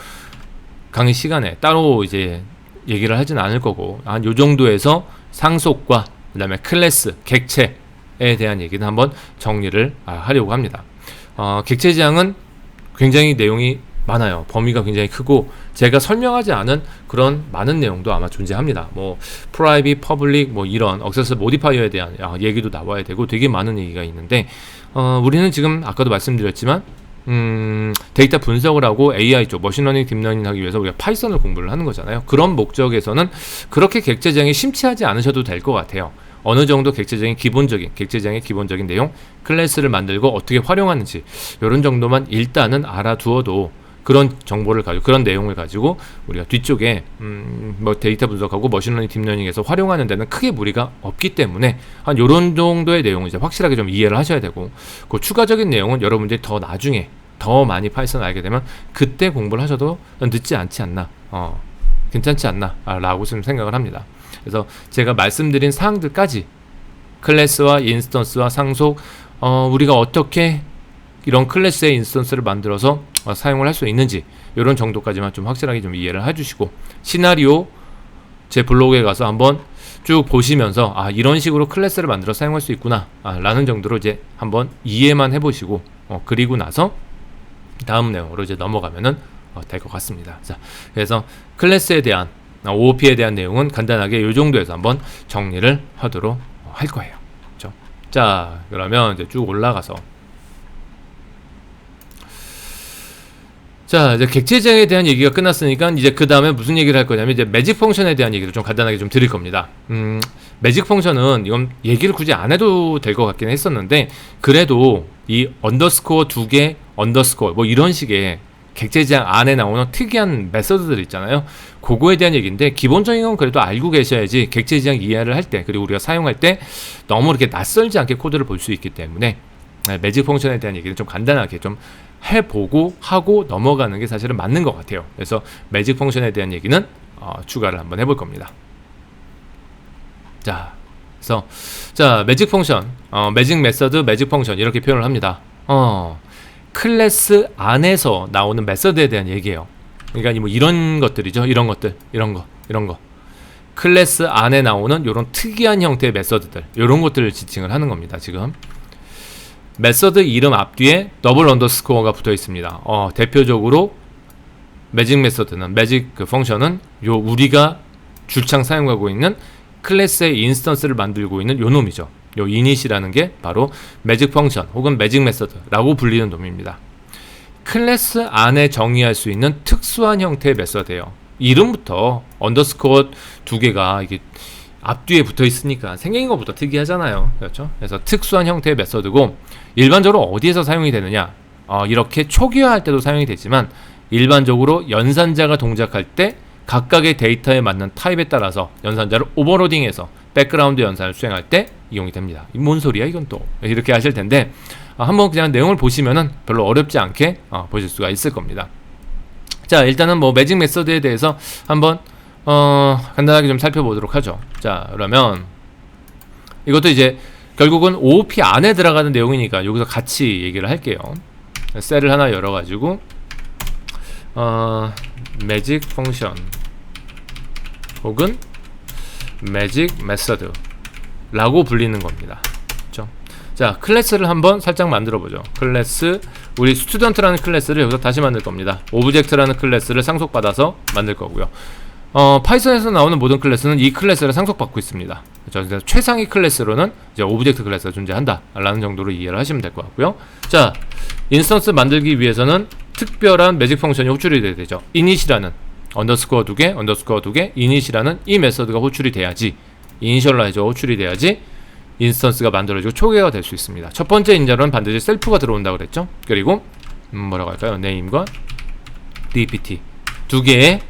강의 시간에 따로 이제 얘기를 하진 않을 거고, 한 요 정도에서 상속과 그 다음에 클래스, 객체에 대한 얘기는 한번 정리를 하려고 합니다. 객체 지향은 굉장히 내용이 많아요. 범위가 굉장히 크고 제가 설명하지 않은 그런 많은 내용도 아마 존재합니다. 뭐 프라이빗, 퍼블릭, 뭐 이런 액세스 모디파이어에 대한 얘기도 나와야 되고 되게 많은 얘기가 있는데, 우리는 지금 아까도 말씀드렸지만 데이터 분석을 하고 AI 쪽 머신러닝, 딥러닝 하기 위해서 우리가 파이썬을 공부를 하는 거잖아요. 그런 목적에서는 그렇게 객체 지향이 심취하지 않으셔도 될 것 같아요. 어느 정도 객체 지향의 기본적인 내용, 클래스를 만들고 어떻게 활용하는지 이런 정도만 일단은 알아두어도 그런 정보를 가지고, 그런 내용을 가지고 우리가 뒤쪽에 뭐 데이터 분석하고 머신러닝, 딥러닝에서 활용하는 데는 크게 무리가 없기 때문에 한 요런 정도의 내용을 이제 확실하게 좀 이해를 하셔야 되고, 그 추가적인 내용은 여러분들이 더 나중에 더 많이 파이썬을 알게 되면 그때 공부를 하셔도 늦지 않지 않나, 괜찮지 않나 라고 좀 생각을 합니다. 그래서 제가 말씀드린 사항들까지 클래스와 인스턴스와 상속, 우리가 어떻게 이런 클래스의 인스턴스를 만들어서 사용을 할 수 있는지 이런 정도까지만 좀 확실하게 좀 이해를 해주시고, 시나리오 제 블로그에 가서 한번 쭉 보시면서 이런 식으로 클래스를 만들어 사용할 수 있구나 라는 정도로 이제 한번 이해만 해보시고 그리고 나서 다음 내용으로 이제 넘어가면은 될 것 같습니다. 자, 그래서 클래스에 대한 OOP에 대한 내용은 간단하게 이 정도에서 한번 정리를 하도록 할 거예요. 그렇죠? 자, 그러면 이제 쭉 올라가서, 자, 이제 객체지향에 대한 얘기가 끝났으니까 이제 그 다음에 무슨 얘기를 할 거냐면 이제 매직 펑션에 대한 얘기를 좀 간단하게 좀 드릴 겁니다. 매직 펑션은 이건 얘기를 굳이 안 해도 될 것 같긴 했었는데, 그래도 이 언더스코어 2개 언더스코어 뭐 이런 식의 객체지향 안에 나오는 특이한 메서드들 있잖아요. 그거에 대한 얘기인데, 기본적인 건 그래도 알고 계셔야지 객체지향 이해를 할 때, 그리고 우리가 사용할 때 너무 이렇게 낯설지 않게 코드를 볼 수 있기 때문에 매직 펑션에 대한 얘기를 좀 간단하게 좀 해보고 하고 넘어가는 게 사실은 맞는 것 같아요. 그래서 매직 펑션에 대한 얘기는 추가를 한번 해볼 겁니다. 자, 그래서 자, 매직 펑션, 매직 메서드, 매직 펑션 이렇게 표현을 합니다. 클래스 안에서 나오는 메서드에 대한 얘기예요. 그러니까 뭐 이런 것들이죠. 이런 것들, 이런 거. 클래스 안에 나오는 이런 특이한 형태의 메서드들, 이런 것들을 지칭을 하는 겁니다. 지금 메서드 이름 앞뒤에 더블 언더스코어가 붙어 있습니다. 대표적으로 매직 메서드는, 매직 그 펑션은 요 우리가 줄창 사용하고 있는 클래스의 인스턴스를 만들고 있는 요 놈이죠. 요 이닛이라는 게 바로 매직 펑션 혹은 매직 메서드라고 불리는 놈입니다. 클래스 안에 정의할 수 있는 특수한 형태의 메서드예요. 이름부터 언더스코어 2개가 이게 앞뒤에 붙어 있으니까 생긴 것부터 특이하잖아요. 그렇죠? 그래서 특수한 형태의 메서드고, 일반적으로 어디에서 사용이 되느냐? 이렇게 초기화할 때도 사용이 되지만, 일반적으로 연산자가 동작할 때 각각의 데이터에 맞는 타입에 따라서 연산자를 오버로딩해서 백그라운드 연산을 수행할 때 이용이 됩니다. 뭔 소리야 이건 또, 이렇게 하실 텐데 한번 그냥 내용을 보시면은 별로 어렵지 않게 보실 수가 있을 겁니다. 자, 일단은 뭐 매직 메서드에 대해서 한번 간단하게 좀 살펴보도록 하죠. 자, 그러면 이것도 이제 결국은 OOP 안에 들어가는 내용이니까 여기서 같이 얘기를 할게요. 셀을 하나 열어가지고 매직 펑션 혹은 매직 메서드 라고 불리는 겁니다. 그렇죠? 자, 클래스를 한번 살짝 만들어 보죠. 클래스, 우리 스튜던트라는 클래스를 여기서 다시 만들 겁니다. 오브젝트라는 클래스를 상속받아서 만들 거고요. 파이썬에서 나오는 모든 클래스는 이 클래스를 상속받고 있습니다. 그렇죠? 그래서 최상위 클래스로는 이제 오브젝트 클래스가 존재한다 라는 정도로 이해를 하시면 될 것 같고요. 자, 인스턴스 만들기 위해서는 특별한 매직 펑션이 호출이 돼야 되죠. init이라는 언더스코어 2개, 언더스코어 2개, init이라는 이 메서드가 호출이 돼야지, 이니셜라이저 호출이 돼야지 인스턴스가 만들어지고 초기화가 될 수 있습니다. 첫 번째 인자로는 반드시 셀프가 들어온다 그랬죠. 그리고 뭐라고 할까요? name과 dpt 두 개의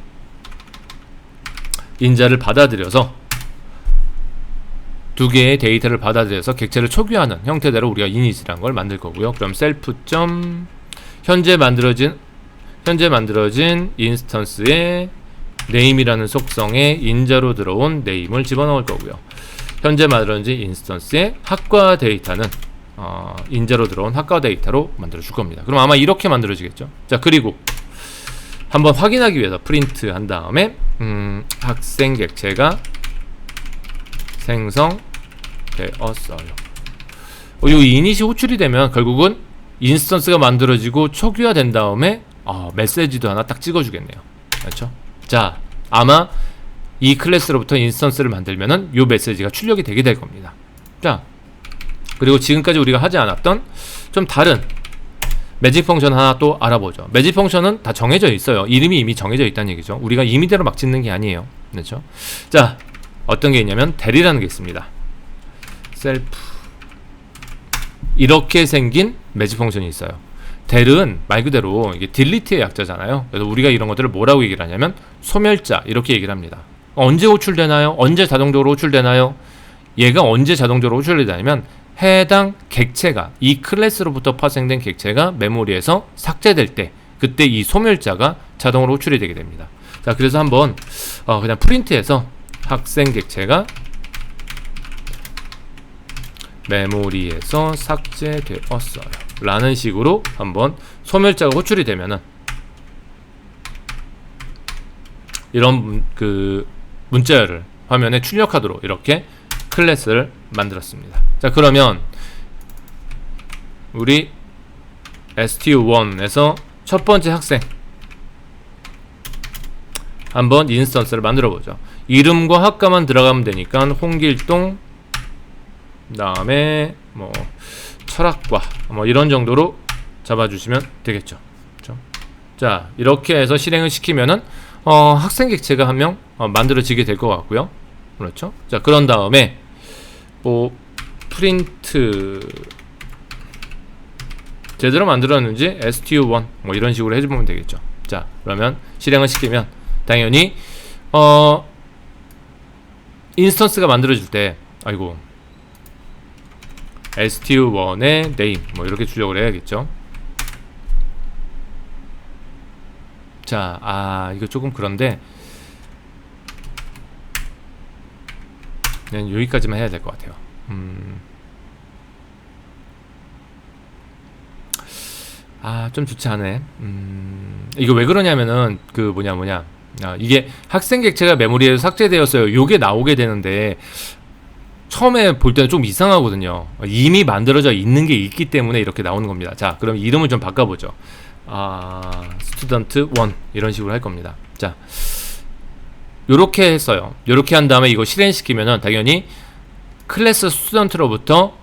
인자를 받아들여서, 두 개의 데이터를 받아들여서 객체를 초기화하는 형태대로 우리가 init이라는 걸 만들 거고요. 그럼 셀프 점 현재 만들어진 인스턴스의 name이라는 속성에 인자로 들어온 name을 집어넣을 거고요. 현재 만들어진 인스턴스의 학과 데이터는 인자로 들어온 학과 데이터로 만들어 줄 겁니다. 그럼 아마 이렇게 만들어지겠죠. 자, 그리고 한번 확인하기 위해서 프린트 한 다음에 학생 객체가 생성되었어요. 이 이닛이 호출이 되면 결국은 인스턴스가 만들어지고 초기화된 다음에 메시지도 하나 딱 찍어주겠네요. 그렇죠? 자, 아마 이 클래스로부터 인스턴스를 만들면은 이 메시지가 출력이 되게 될 겁니다. 자, 그리고 지금까지 우리가 하지 않았던 좀 다른 매직 펑션 하나 또 알아보죠. 매직 펑션은 다 정해져 있어요. 이름이 이미 정해져 있다는 얘기죠. 우리가 임의대로 막 짓는 게 아니에요. 그렇죠? 자, 어떤 게 있냐면 del이라는 게 있습니다. 셀프 이렇게 생긴 매직 펑션이 있어요. del은 말 그대로 이게 delete의 약자잖아요. 그래서 우리가 이런 것들을 뭐라고 얘기를 하냐면 소멸자 이렇게 얘기를 합니다. 언제 호출되나요? 언제 자동적으로 호출되나요? 얘가 언제 자동적으로 호출되냐면 해당 객체가, 이 클래스로부터 파생된 객체가 메모리에서 삭제될 때, 그때 이 소멸자가 자동으로 호출이 되게 됩니다. 자, 그래서 한번 그냥 프린트해서 학생 객체가 메모리에서 삭제되었어요 라는 식으로 한번 소멸자가 호출이 되면은 이런 그 문자열을 화면에 출력하도록 이렇게 클래스를 만들었습니다. 자, 그러면 우리 stu1에서 첫 번째 학생 한번 인스턴스를 만들어 보죠. 이름과 학과만 들어가면 되니까 홍길동, 다음에 뭐 철학과 뭐 이런 정도로 잡아주시면 되겠죠. 그렇죠? 자, 이렇게 해서 실행을 시키면은 학생 객체가 한 명 만들어지게 될 것 같고요. 그렇죠? 자, 그런 다음에 뭐 프린트 제대로 만들었는지 stu1 뭐 이런 식으로 해주면 되겠죠. 자, 그러면 실행을 시키면 당연히 인스턴스가 만들어질 때 아이고 stu1의 name 뭐 이렇게 출력을 해야겠죠. 자, 이거 조금 그런데 그냥 여기까지만 해야 될 것 같아요. 좀 좋지 않네. 이거 왜 그러냐면은 그 뭐냐 이게 학생 객체가 메모리에서 삭제되었어요. 요게 나오게 되는데 처음에 볼 때는 좀 이상하거든요. 이미 만들어져 있는 게 있기 때문에 이렇게 나오는 겁니다. 자, 그럼 이름을 좀 바꿔보죠. student1 이런 식으로 할 겁니다. 자, 요렇게 했어요. 요렇게 한 다음에 이거 실행시키면은 당연히 클래스 스튜던트로부터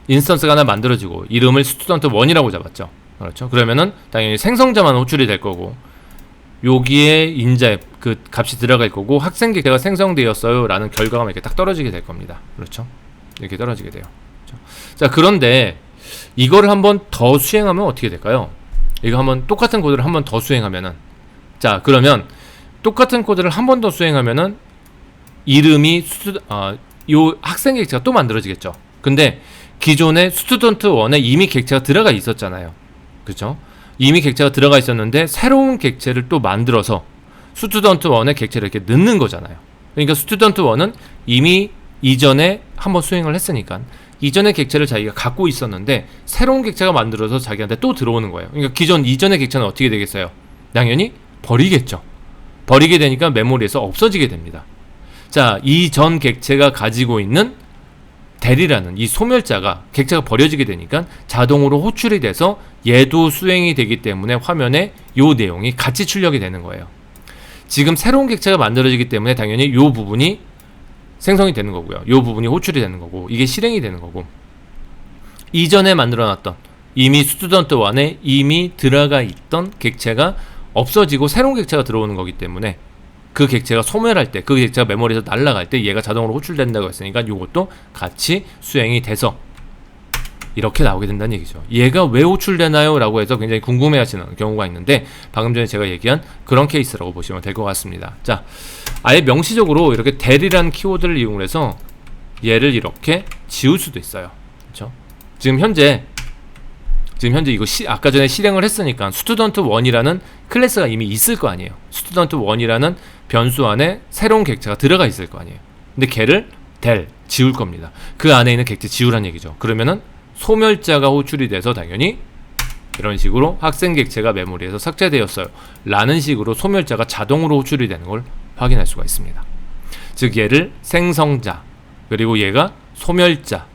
인스턴스가 하나 만들어지고 이름을 student1이라고 잡았죠. 그렇죠? 그러면은 당연히 생성자만 호출이 될 거고 여기에 인자 그 값이 들어갈 거고 학생 객체가 생성되었어요 라는 결과가 이렇게 딱 떨어지게 될 겁니다. 그렇죠? 이렇게 떨어지게 돼요. 그렇죠? 자, 그런데 이거를 한번 더 수행하면 어떻게 될까요? 이거 한번 똑같은 코드를 한번 더 수행하면은, 자, 그러면 똑같은 코드를 한 번 더 수행하면은 이름이 요 학생 객체가 또 만들어지겠죠. 근데 기존의 스튜던트1에 이미 객체가 들어가 있었잖아요. 그렇죠? 이미 객체가 들어가 있었는데 새로운 객체를 또 만들어서 스튜던트1에 객체를 이렇게 넣는 거잖아요. 그러니까 스튜던트1은 이미 이전에 한번 수행을 했으니까 이전의 객체를 자기가 갖고 있었는데 새로운 객체가 만들어서 자기한테 또 들어오는 거예요. 그러니까 이전의 객체는 어떻게 되겠어요? 당연히 버리겠죠. 버리게 되니까 메모리에서 없어지게 됩니다. 자, 이전 객체가 가지고 있는 대리라는 이 소멸자가 객체가 버려지게 되니까 자동으로 호출이 돼서 얘도 수행이 되기 때문에 화면에 요 내용이 같이 출력이 되는 거예요. 지금 새로운 객체가 만들어지기 때문에 당연히 요 부분이 생성이 되는 거고요. 요 부분이 호출이 되는 거고 이게 실행이 되는 거고 이전에 만들어놨던 이미 스튜던트1에 이미 들어가 있던 객체가 없어지고 새로운 객체가 들어오는 거기 때문에 그 객체가 소멸할 때, 그 객체가 메모리에서 날아갈 때 얘가 자동으로 호출된다고 했으니까 이것도 같이 수행이 돼서 이렇게 나오게 된다는 얘기죠. 얘가 왜 호출되나요? 라고 해서 굉장히 궁금해 하시는 경우가 있는데 방금 전에 제가 얘기한 그런 케이스라고 보시면 될 것 같습니다. 자, 아예 명시적으로 이렇게 대리라는 키워드를 이용해서 얘를 이렇게 지울 수도 있어요. 그렇죠? 지금 현재 이거 아까 전에 실행을 했으니까 student1이라는 클래스가 이미 있을 거 아니에요. student1이라는 변수 안에 새로운 객체가 들어가 있을 거 아니에요. 근데 걔를 지울 겁니다. 그 안에 있는 객체 지우란 얘기죠. 그러면은 소멸자가 호출이 돼서 당연히 이런 식으로 학생 객체가 메모리에서 삭제되었어요 라는 식으로 소멸자가 자동으로 호출이 되는 걸 확인할 수가 있습니다. 즉 얘를 생성자 그리고 얘가 소멸자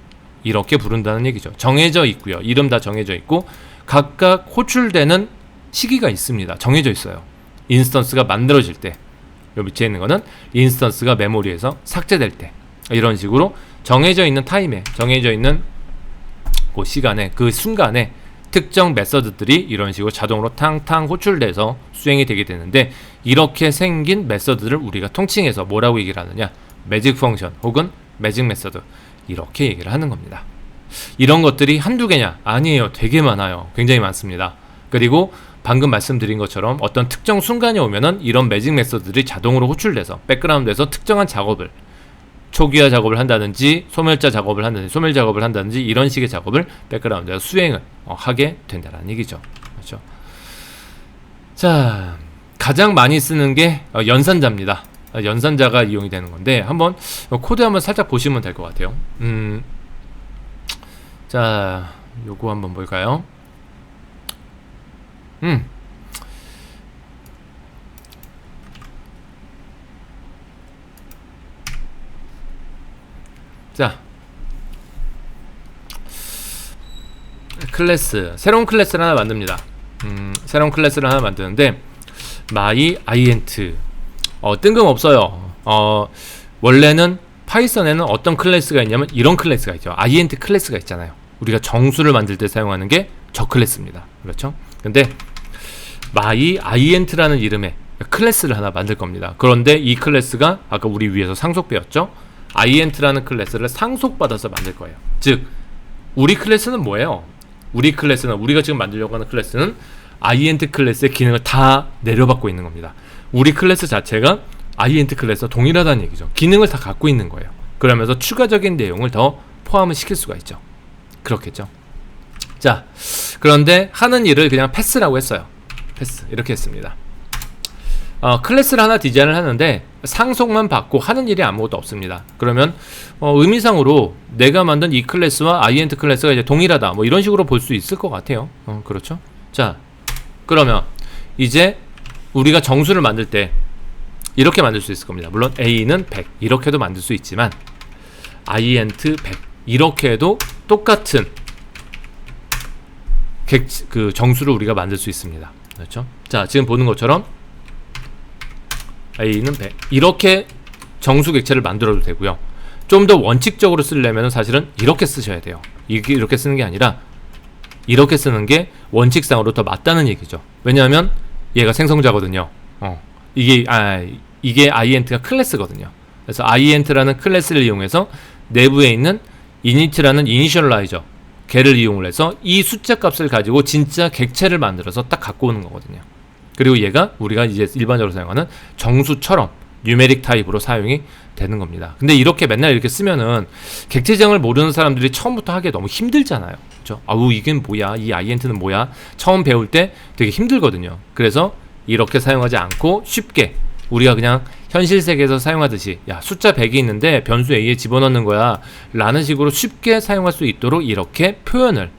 이렇게 부른다는 얘기죠. 정해져 있고요. 이름 다 정해져 있고 각각 호출되는 시기가 있습니다. 정해져 있어요. 인스턴스가 만들어질 때, 요 밑에 있는 거는 인스턴스가 메모리에서 삭제될 때, 이런 식으로 정해져 있는 타임에, 정해져 있는 그 시간에, 그 순간에 특정 메서드들이 이런 식으로 자동으로 탕탕 호출돼서 수행이 되게 되는데, 이렇게 생긴 메서드를 우리가 통칭해서 뭐라고 얘기를 하느냐, 매직 펑션 혹은 매직 메서드, 이렇게 얘기를 하는 겁니다. 이런 것들이 한두 개냐? 아니에요. 되게 많아요. 굉장히 많습니다. 그리고 방금 말씀드린 것처럼 어떤 특정 순간이 오면은 이런 매직 메서드들이 자동으로 호출돼서 백그라운드에서 특정한 작업을, 초기화 작업을 한다든지 소멸자 작업을 한다든지 소멸 작업을 한다든지 이런 식의 작업을 백그라운드에서 수행을 하게 된다는 얘기죠. 그렇죠? 자, 가장 많이 쓰는 게 연산자입니다. 연산자가 이용이 되는 건데 한번 코드 한번 살짝 보시면 될 것 같아요. 자, 요거 한번 볼까요? 자, 클래스, 새로운 클래스를 하나 만듭니다. 새로운 클래스를 하나 만드는데 my int 뜬금없어요. 원래는 파이썬에는 어떤 클래스가 있냐면 이런 클래스가 있죠. int 클래스가 있잖아요. 우리가 정수를 만들 때 사용하는 게 저 클래스입니다. 그렇죠? 근데 my int라는 이름의 클래스를 하나 만들 겁니다. 그런데 이 클래스가 아까 우리 위에서 상속 배웠죠? int라는 클래스를 상속받아서 만들 거예요. 즉 우리 클래스는 뭐예요? 우리 클래스는, 우리가 지금 만들려고 하는 클래스는 int 클래스의 기능을 다 내려받고 있는 겁니다. 우리 클래스 자체가 int 클래스와 동일하다는 얘기죠. 기능을 다 갖고 있는 거예요. 그러면서 추가적인 내용을 더 포함을 시킬 수가 있죠. 그렇겠죠. 자, 그런데 하는 일을 그냥 패스라고 했어요. 패스, 이렇게 했습니다. 클래스를 하나 디자인을 하는데 상속만 받고 하는 일이 아무것도 없습니다. 그러면 의미상으로 내가 만든 이 클래스와 int 클래스가 이제 동일하다, 뭐 이런 식으로 볼 수 있을 것 같아요. 그렇죠? 자, 그러면 이제 우리가 정수를 만들 때 이렇게 만들 수 있을 겁니다. 물론 a는 100 이렇게도 만들 수 있지만 int 100 이렇게 해도 똑같은 그 정수를 우리가 만들 수 있습니다. 그렇죠? 자, 지금 보는 것처럼 a는 100 이렇게 정수 객체를 만들어도 되고요. 좀 더 원칙적으로 쓰려면 사실은 이렇게 쓰셔야 돼요. 이렇게 쓰는 게 아니라 이렇게 쓰는 게 원칙상으로 더 맞다는 얘기죠. 왜냐하면 얘가 생성자거든요. 이게 int가 클래스거든요. 그래서 int라는 클래스를 이용해서 내부에 있는 init라는 이니셜라이저 걔를 이용을 해서 이 숫자 값을 가지고 진짜 객체를 만들어서 딱 갖고 오는 거거든요. 그리고 얘가 우리가 이제 일반적으로 사용하는 정수처럼 뉴메릭 타입으로 사용이 되는 겁니다. 근데 이렇게 맨날 이렇게 쓰면은 객체지정을 모르는 사람들이 처음부터 하기 너무 힘들잖아요. 그렇죠? 아우, 이게 뭐야? 이 int는 뭐야? 처음 배울 때 되게 힘들거든요. 그래서 이렇게 사용하지 않고 쉽게 우리가 그냥 현실 세계에서 사용하듯이 야, 숫자 100이 있는데 변수 a에 집어넣는 거야 라는 식으로 쉽게 사용할 수 있도록 이렇게 표현을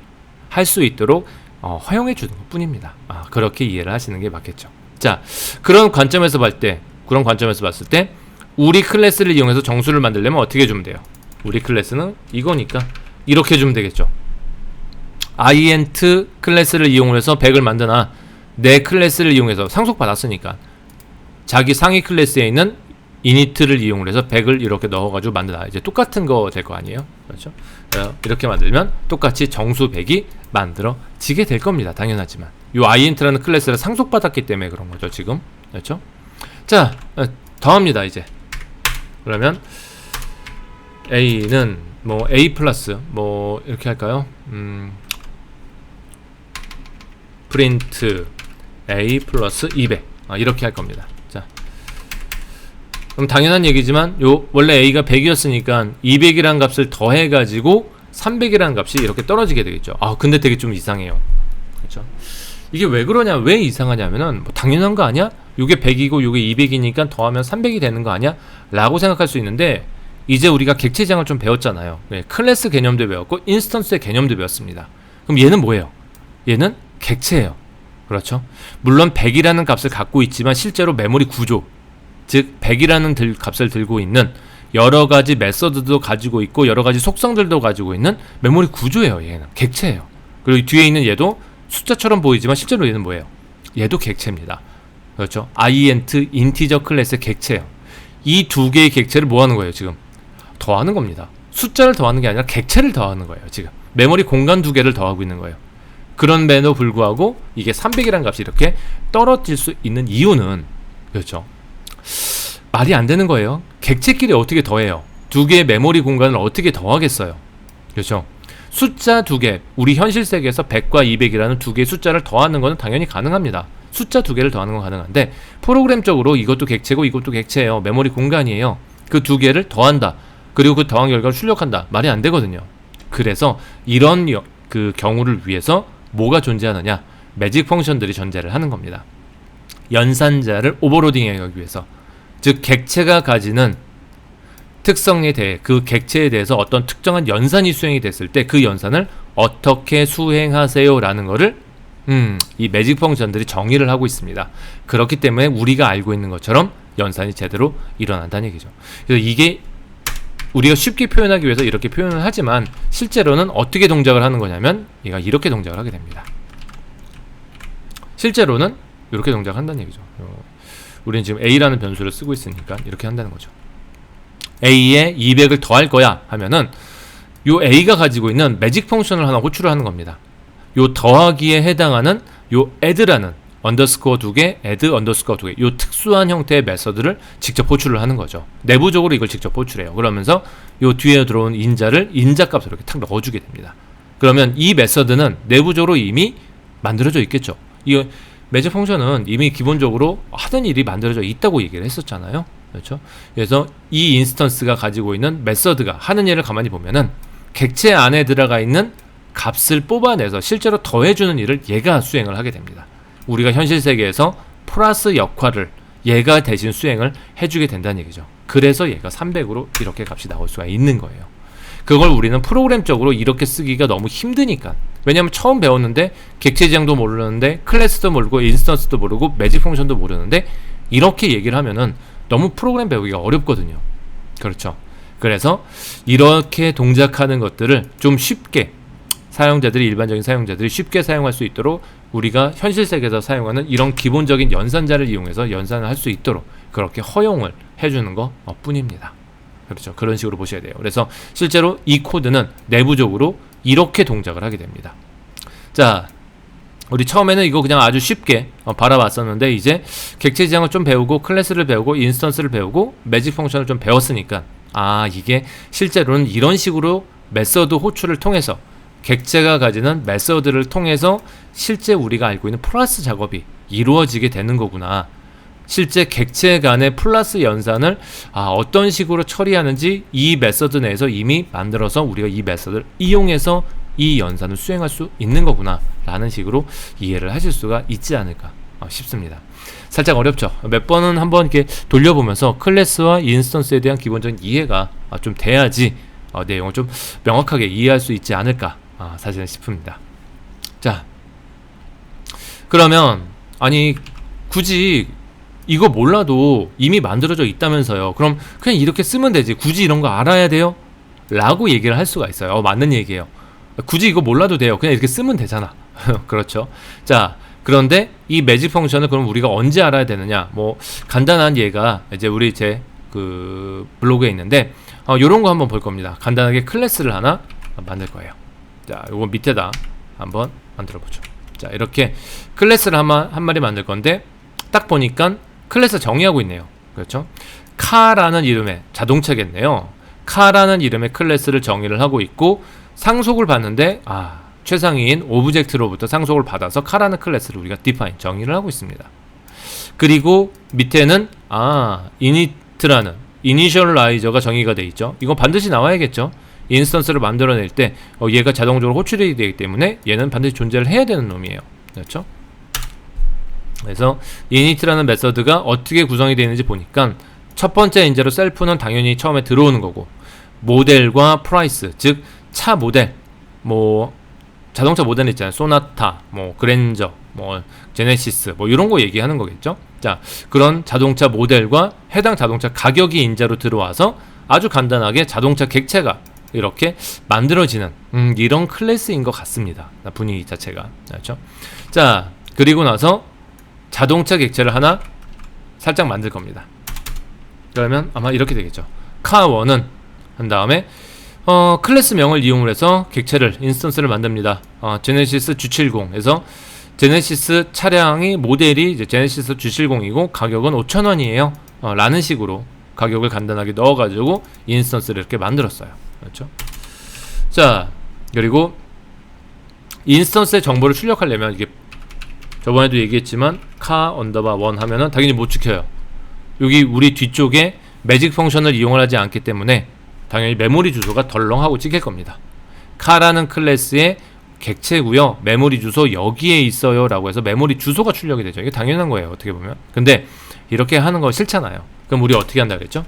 할 수 있도록 허용해 주는 것 뿐입니다. 그렇게 이해를 하시는 게 맞겠죠. 자, 그런 관점에서 봤을 때 우리 클래스를 이용해서 정수를 만들려면 어떻게 해주면 돼요? 우리 클래스는 이거니까 이렇게 해주면 되겠죠. int 클래스를 이용해서 100을 만드나 내 클래스를 이용해서 상속받았으니까 자기 상위 클래스에 있는 init를 이용해서 100을 이렇게 넣어가지고 만드나 이제 똑같은 거 될 거 아니에요? 그렇죠? 이렇게 만들면 똑같이 정수 100이 만들어지게 될 겁니다. 당연하지만 이 int라는 클래스를 상속받았기 때문에 그런 거죠. 지금 그렇죠? 자, 더합니다. 이제 그러면 a는 뭐 a 플러스 뭐 이렇게 할까요? 프린트 a 플러스 200 이렇게 할 겁니다. 자, 그럼 당연한 얘기지만 원래 a가 100이었으니까 200이라는 값을 더해가지고 300이라는 값이 이렇게 떨어지게 되겠죠. 근데 되게 좀 이상해요. 그렇죠? 이게 왜 그러냐, 왜 이상하냐면은 뭐 당연한 거 아니야? 요게 100이고 요게 200이니까 더하면 300이 되는 거 아니야? 라고 생각할 수 있는데 이제 우리가 객체지정을 좀 배웠잖아요. 클래스 개념도 배웠고 인스턴스의 개념도 배웠습니다. 그럼 얘는 뭐예요? 얘는 객체예요. 그렇죠? 물론 100이라는 값을 갖고 있지만 실제로 메모리 구조, 즉 100이라는 값을 들고 있는 여러가지 메서드도 가지고 있고 여러가지 속성들도 가지고 있는 메모리 구조예요. 얘는 객체예요. 그리고 뒤에 있는 얘도 숫자처럼 보이지만 실제로 얘는 뭐예요? 얘도 객체입니다. 그렇죠? int 인티저 클래스의 객체예요. 이 두 개의 객체를 뭐 하는 거예요? 지금 더하는 겁니다. 숫자를 더하는 게 아니라 객체를 더하는 거예요. 지금 메모리 공간 두 개를 더하고 있는 거예요. 그런데도 불구하고 이게 300이라는 값이 이렇게 떨어질 수 있는 이유는 그렇죠? 말이 안 되는 거예요. 객체끼리 어떻게 더해요? 두 개의 메모리 공간을 어떻게 더하겠어요? 그렇죠? 숫자 두 개, 우리 현실 세계에서 100과 200이라는 두 개의 숫자를 더하는 것은 당연히 가능합니다. 숫자 두 개를 더하는 건 가능한데 프로그램적으로 이것도 객체고 이것도 객체예요. 메모리 공간이에요. 그 두 개를 더한다. 그리고 그 더한 결과를 출력한다. 말이 안 되거든요. 그래서 이런 그 경우를 위해서 뭐가 존재하느냐? 매직 펑션들이 존재를 하는 겁니다. 연산자를 오버로딩하기 위해서, 즉 객체가 가지는 특성에 대해 그 객체에 대해서 어떤 특정한 연산이 수행이 됐을 때 그 연산을 어떻게 수행하세요 라는 거를 이 매직 펑션들이 정의를 하고 있습니다. 그렇기 때문에 우리가 알고 있는 것처럼 연산이 제대로 일어난다는 얘기죠. 그래서 이게 우리가 쉽게 표현하기 위해서 이렇게 표현을 하지만 실제로는 어떻게 동작을 하는 거냐면 얘가 이렇게 동작을 하게 됩니다. 실제로는 이렇게 동작한다는 얘기죠. 우리는 지금 A라는 변수를 쓰고 있으니까 이렇게 한다는 거죠. A에 200을 더할 거야 하면은 요 A가 가지고 있는 매직 펑션을 하나 호출을 하는 겁니다. 요 더하기에 해당하는 요 add라는 언더스코어 2개, add 언더스코어 2개 요 특수한 형태의 메서드를 직접 호출을 하는 거죠. 내부적으로 이걸 직접 호출해요. 그러면서 요 뒤에 들어온 인자를 인자값으로 이렇게 탁 넣어주게 됩니다. 그러면 이 메서드는 내부적으로 이미 만들어져 있겠죠. 이 매직 펑션은 이미 기본적으로 하던 일이 만들어져 있다고 얘기를 했었잖아요. 그렇죠? 그래서 이 인스턴스가 가지고 있는 메서드가 하는 일을 가만히 보면은 객체 안에 들어가 있는 값을 뽑아내서 실제로 더해주는 일을 얘가 수행을 하게 됩니다. 우리가 현실 세계에서 플러스 역할을 얘가 대신 수행을 해주게 된다는 얘기죠. 그래서 얘가 300으로 이렇게 값이 나올 수가 있는 거예요. 그걸 우리는 프로그램적으로 이렇게 쓰기가 너무 힘드니까. 왜냐면 처음 배웠는데 객체 지향도 모르는데 클래스도 모르고 인스턴스도 모르고 매직 펑션도 모르는데 이렇게 얘기를 하면은 너무 프로그램 배우기가 어렵거든요. 그렇죠. 그래서 이렇게 동작하는 것들을 좀 쉽게 사용자들이 일반적인 사용자들이 쉽게 사용할 수 있도록 우리가 현실 세계에서 사용하는 이런 기본적인 연산자를 이용해서 연산을 할 수 있도록 그렇게 허용을 해주는 것 뿐입니다. 그렇죠. 그런 식으로 보셔야 돼요. 그래서 실제로 이 코드는 내부적으로 이렇게 동작을 하게 됩니다. 자, 우리 처음에는 이거 그냥 아주 쉽게 바라봤었는데 이제 객체 지향을 좀 배우고 클래스를 배우고 인스턴스를 배우고 매직 펑션을 좀 배웠으니까 이게 실제로는 이런 식으로 메서드 호출을 통해서 객체가 가지는 메서드를 통해서 실제 우리가 알고 있는 플러스 작업이 이루어지게 되는 거구나. 실제 객체 간의 플러스 연산을 어떤 식으로 처리하는지 이 메서드 내에서 이미 만들어서 우리가 이 메서드를 이용해서 이 연산을 수행할 수 있는 거구나 라는 식으로 이해를 하실 수가 있지 않을까 싶습니다. 살짝 어렵죠. 몇 번은 한번 이렇게 돌려보면서 클래스와 인스턴스에 대한 기본적인 이해가 좀 돼야지 내용을 좀 명확하게 이해할 수 있지 않을까 사실은 싶습니다. 자, 그러면 굳이 이거 몰라도 이미 만들어져 있다면서요. 그럼 그냥 이렇게 쓰면 되지. 굳이 이런 거 알아야 돼요? 라고 얘기를 할 수가 있어요. 맞는 얘기예요. 굳이 이거 몰라도 돼요. 그냥 이렇게 쓰면 되잖아. 그렇죠. 자, 그런데 이 매직 펑션을 그럼 우리가 언제 알아야 되느냐? 간단한 예가 이제 우리 제 그 블로그에 있는데 요런 거 한번 볼 겁니다. 간단하게 클래스를 하나 만들 거예요. 자, 요거 밑에다 한번 만들어 보죠. 자, 이렇게 클래스를 한 마리 만들 건데 딱 보니까 클래스 정의하고 있네요. 그렇죠? 카라는 이름의 자동차겠네요. 카라는 이름의 클래스를 정의를 하고 있고 상속을 받는데 최상위인 오브젝트로부터 상속을 받아서 카라는 클래스를 우리가 define 정의를 하고 있습니다. 그리고 밑에는 init라는 이니셜라이저가 정의가 되어 있죠. 이건 반드시 나와야겠죠. 인스턴스를 만들어낼 때 얘가 자동적으로 호출이 되기 때문에 얘는 반드시 존재를 해야 되는 놈이에요. 그렇죠? 그래서 init라는 메서드가 어떻게 구성이 되어 있는지 보니까 첫 번째 인자로 셀프는 당연히 처음에 들어오는 거고 모델과 프라이스, 즉 차 모델, 자동차 모델 있잖아요. 소나타, 그랜저, 제네시스, 이런 거 얘기하는 거겠죠. 자, 그런 자동차 모델과 해당 자동차 가격이 인자로 들어와서 아주 간단하게 자동차 객체가 이렇게 만들어지는 이런 클래스인 것 같습니다. 분위기 자체가. 그렇죠? 자, 그리고 나서 자동차 객체를 하나 살짝 만들 겁니다. 그러면 아마 이렇게 되겠죠. 카1은 한 다음에 클래스명을 이용을 해서 객체를 인스턴스를 만듭니다. 제네시스 G70에서 제네시스 차량이 모델이 이제 제네시스 G70이고 가격은 5,000원이에요. 라는 식으로 가격을 간단하게 넣어가지고 인스턴스를 이렇게 만들었어요. 그렇죠? 자, 그리고 인스턴스의 정보를 출력하려면 이게 저번에도 얘기했지만 카_1 하면은 당연히 못 지켜요. 여기 우리 뒤쪽에 매직 펑션을 이용을 하지 않기 때문에 당연히 메모리 주소가 덜렁하고 찍힐 겁니다. 카라는 클래스의 객체고요. 메모리 주소 여기에 있어요 라고 해서 메모리 주소가 출력이 되죠. 이게 당연한 거예요. 어떻게 보면. 근데 이렇게 하는 거 싫잖아요. 그럼 우리 어떻게 한다 그랬죠?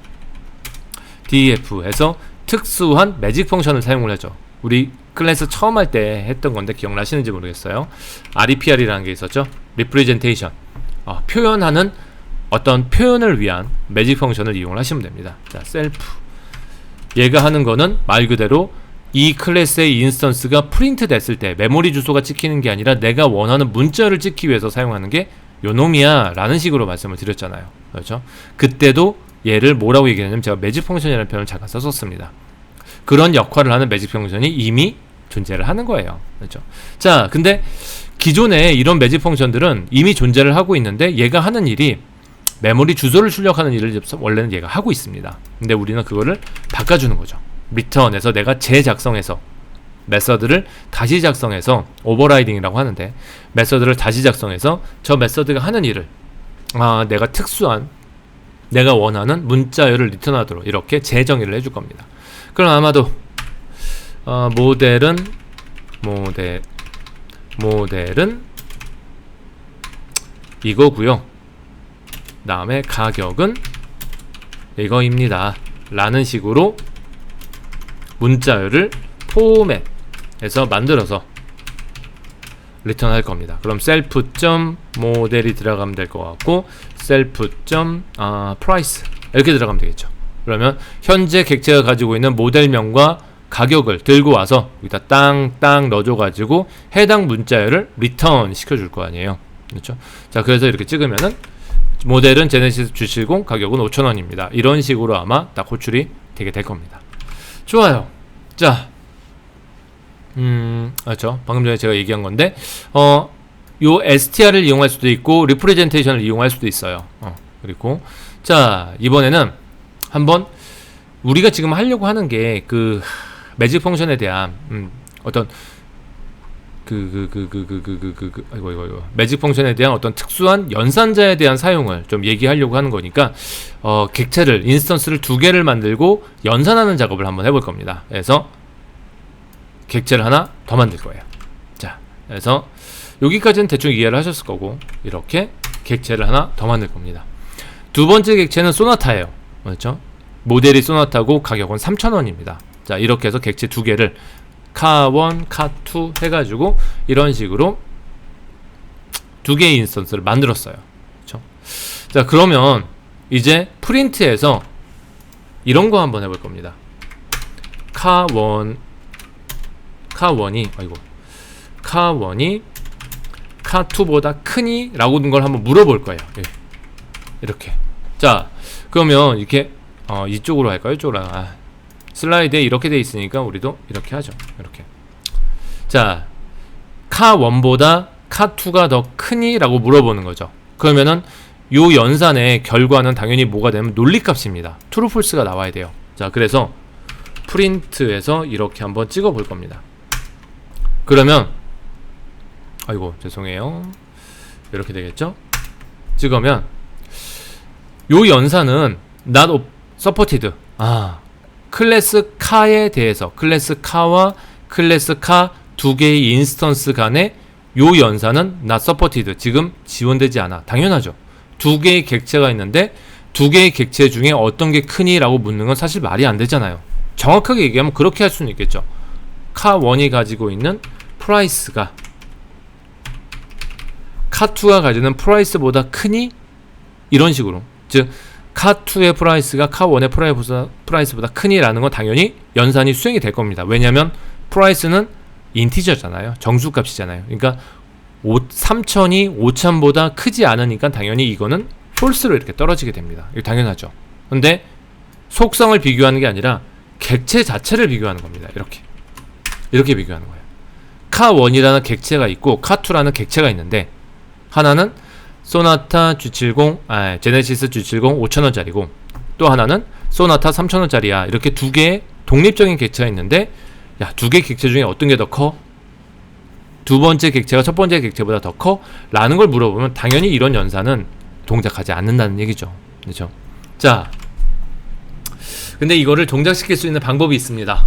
DEF에서 특수한 매직 펑션을 사용을 하죠. 우리 클래스 처음 할 때 했던 건데 기억나시는지 모르겠어요. REPR이라는 게 있었죠. Representation. 표현하는 어떤 표현을 위한 매직 펑션을 이용을 하시면 됩니다. 자, 셀프. 얘가 하는 거는 말 그대로 이 클래스의 인스턴스가 프린트 됐을 때 메모리 주소가 찍히는 게 아니라 내가 원하는 문자를 찍기 위해서 사용하는 게 요놈이야 라는 식으로 말씀을 드렸잖아요. 그렇죠? 그때도 얘를 뭐라고 얘기했냐면 제가 매직 펑션이라는 표현을 잠깐 썼었습니다. 그런 역할을 하는 매직 펑션이 이미 존재를 하는 거예요. 그렇죠? 자, 근데 기존에 이런 매직 펑션들은 이미 존재를 하고 있는데 얘가 하는 일이 메모리 주소를 출력하는 일을 원래는 얘가 하고 있습니다. 근데 우리는 그거를 바꿔주는 거죠. return에서 내가 재작성해서 메서드를 다시 작성해서 오버라이딩이라고 하는데 메서드를 다시 작성해서 저 메서드가 하는 일을 내가 특수한 내가 원하는 문자열을 리턴하도록 이렇게 재정의를 해줄 겁니다. 그럼 아마도 모델은 이거고요. 다음에 가격은 이거입니다 라는 식으로 문자열을 포맷해서 만들어서 리턴할 겁니다. 그럼 self.model이 들어가면 될 것 같고 self.price 이렇게 들어가면 되겠죠. 그러면 현재 객체가 가지고 있는 모델명과 가격을 들고 와서 여기다 땅 넣어줘 가지고 해당 문자열을 리턴 시켜줄 거 아니에요. 그렇죠? 자, 그래서 이렇게 찍으면은 모델은 제네시스 G70, 가격은 5,000원입니다. 이런 식으로 아마 딱 호출이 되게 될 겁니다. 좋아요. 자, 그렇죠. 방금 전에 제가 얘기한 건데, 요 str을 이용할 수도 있고, representation을 이용할 수도 있어요. 그리고, 자, 이번에는 한번 우리가 지금 하려고 하는 게 그 매직 펑션에 대한 어떤 아이고 매직 펑션에 대한 어떤 특수한 연산자에 대한 사용을 좀 얘기하려고 하는 거니까 객체를 인스턴스를 2개를 만들고 연산하는 작업을 한번 해볼 겁니다. 그래서 객체를 하나 더 만들 거예요. 자, 그래서 여기까지는 대충 이해를 하셨을 거고 이렇게 객체를 하나 더 만들 겁니다. 두 번째 객체는 소나타예요. 그렇죠? 모델이 소나타고 가격은 3,000원입니다. 자, 이렇게 해서 객체 2개를 카1, 카2 해가지고 이런 식으로 2개의 인스턴스를 만들었어요. 그렇죠? 자, 그러면 이제 프린트에서 이런 거 한번 해볼 겁니다. 카1이 카2보다 크니? 라고 하는 걸 한번 물어볼 거예요. 예. 이렇게. 자, 그러면 이렇게 이쪽으로 할까요? 이쪽으로. 슬라이드에 이렇게 돼 있으니까 우리도 이렇게 하죠. 이렇게. 자, 카1보다 카2가 더 크니? 라고 물어보는 거죠. 그러면은 요 연산의 결과는 당연히 뭐가 되면 논리값입니다. true, false가 나와야 돼요. 자, 그래서 프린트에서 이렇게 한번 찍어 볼 겁니다. 그러면 아이고 죄송해요. 이렇게 되겠죠? 찍으면 요 연산은 not supported. 클래스 카에 대해서 클래스 카와 클래스 카 2개의 인스턴스 간의 요 연산은 not supported. 지금 지원되지 않아. 당연하죠. 2개의 객체가 있는데 2개의 객체 중에 어떤 게 크니? 라고 묻는 건 사실 말이 안 되잖아요. 정확하게 얘기하면 그렇게 할 수는 있겠죠. 카1이 가지고 있는 프라이스가 카2가 가지는 프라이스보다 크니? 이런 식으로. 즉 카2의 프라이스가 카1의 프라이스보다 크니라는 건 당연히 연산이 수행이 될 겁니다. 왜냐하면 프라이스는 인티저잖아요. 정수값이잖아요. 그러니까 3,000이 5,000보다 크지 않으니까 당연히 이거는 폴스로 이렇게 떨어지게 됩니다. 이거 당연하죠. 근데 속성을 비교하는 게 아니라 객체 자체를 비교하는 겁니다. 이렇게 비교하는 거예요. 카1이라는 객체가 있고 카2라는 객체가 있는데 하나는 소나타 G70, 제네시스 G70 5,000원짜리고 또 하나는 소나타 3,000원짜리야. 이렇게 2개의 독립적인 객체가 있는데 야, 2개 객체 중에 어떤 게 더 커? 두 번째 객체가 첫 번째 객체보다 더 커? 라는 걸 물어보면 당연히 이런 연산은 동작하지 않는다는 얘기죠. 그렇죠? 자, 근데 이거를 동작시킬 수 있는 방법이 있습니다.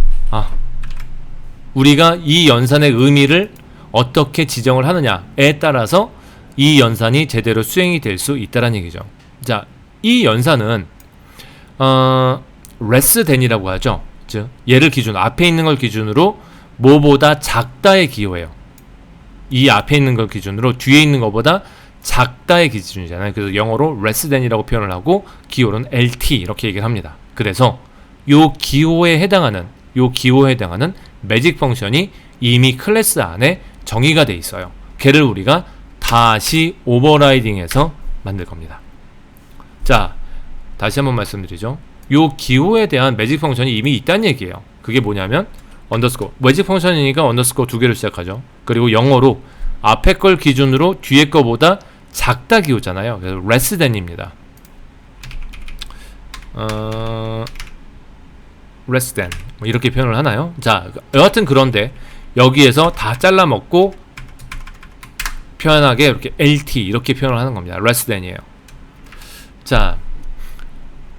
우리가 이 연산의 의미를 어떻게 지정을 하느냐에 따라서 이 연산이 제대로 수행이 될 수 있다는 얘기죠. 자, 이 연산은 less than이라고 하죠. 즉 얘를 기준 앞에 있는 걸 기준으로 뭐보다 작다의 기호예요. 이 앞에 있는 거 기준으로 뒤에 있는 거보다 작다의 기준이잖아요. 그래서 영어로 less than이라고 표현을 하고 기호는 LT 이렇게 얘기를 합니다. 그래서 요 기호에 해당하는 매직 펑션이 이미 클래스 안에 정의가 돼 있어요. 걔를 우리가 다시 오버라이딩해서 만들 겁니다. 자, 다시 한번 말씀드리죠. 요 기호에 대한 매직 펑션이 이미 있다는 얘기예요. 그게 뭐냐면 언더스코어, 매직 펑션이니까 언더스코어 2개로 시작하죠. 그리고 영어로 앞에 걸 기준으로 뒤에 거보다 작다 기호잖아요. 그래서 less than입니다. less than 뭐 이렇게 표현을 하나요? 자, 여하튼 그런데 여기에서 다 잘라 먹고 편하게 이렇게 LT 이렇게 표현을 하는 겁니다. less than이에요. 자,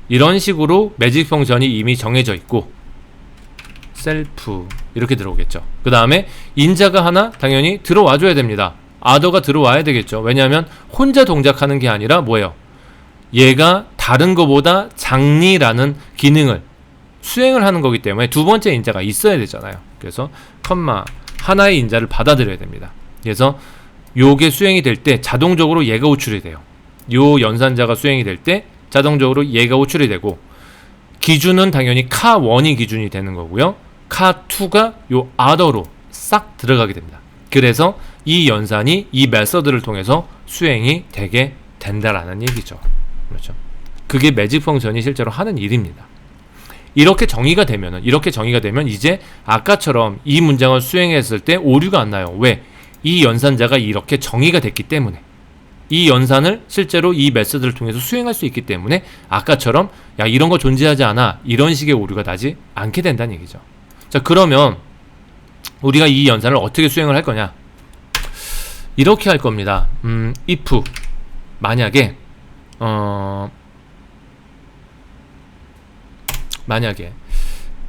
이런 식으로 매직 펑션이 이미 정해져 있고 셀프 이렇게 들어오겠죠. 그 다음에 인자가 하나 당연히 들어와 줘야 됩니다. 아더가 들어와야 되겠죠. 왜냐하면 혼자 동작하는 게 아니라 뭐예요? 얘가 다른 거보다 장리라는 기능을 수행을 하는 거기 때문에 두 번째 인자가 있어야 되잖아요. 그래서 컴마 하나의 인자를 받아들여야 됩니다. 그래서 요게 수행이 될 때 자동적으로 얘가 호출이 돼요. 요 연산자가 수행이 될 때 자동적으로 얘가 호출이 되고 기준은 당연히 카1이 기준이 되는 거고요. 카2가 요 아더로 싹 들어가게 됩니다. 그래서 이 연산이 이 메서드를 통해서 수행이 되게 된다라는 얘기죠. 그렇죠. 그게 매직 펑션이 실제로 하는 일입니다. 이렇게 정의가 되면 이제 아까처럼 이 문장을 수행했을 때 오류가 안 나요. 왜? 이 연산자가 이렇게 정의가 됐기 때문에, 이 연산을 실제로 이 메서드를 통해서 수행할 수 있기 때문에 아까처럼 야 이런 거 존재하지 않아 이런 식의 오류가 나지 않게 된다는 얘기죠. 자, 그러면 우리가 이 연산을 어떻게 수행을 할 거냐? 이렇게 할 겁니다. if 만약에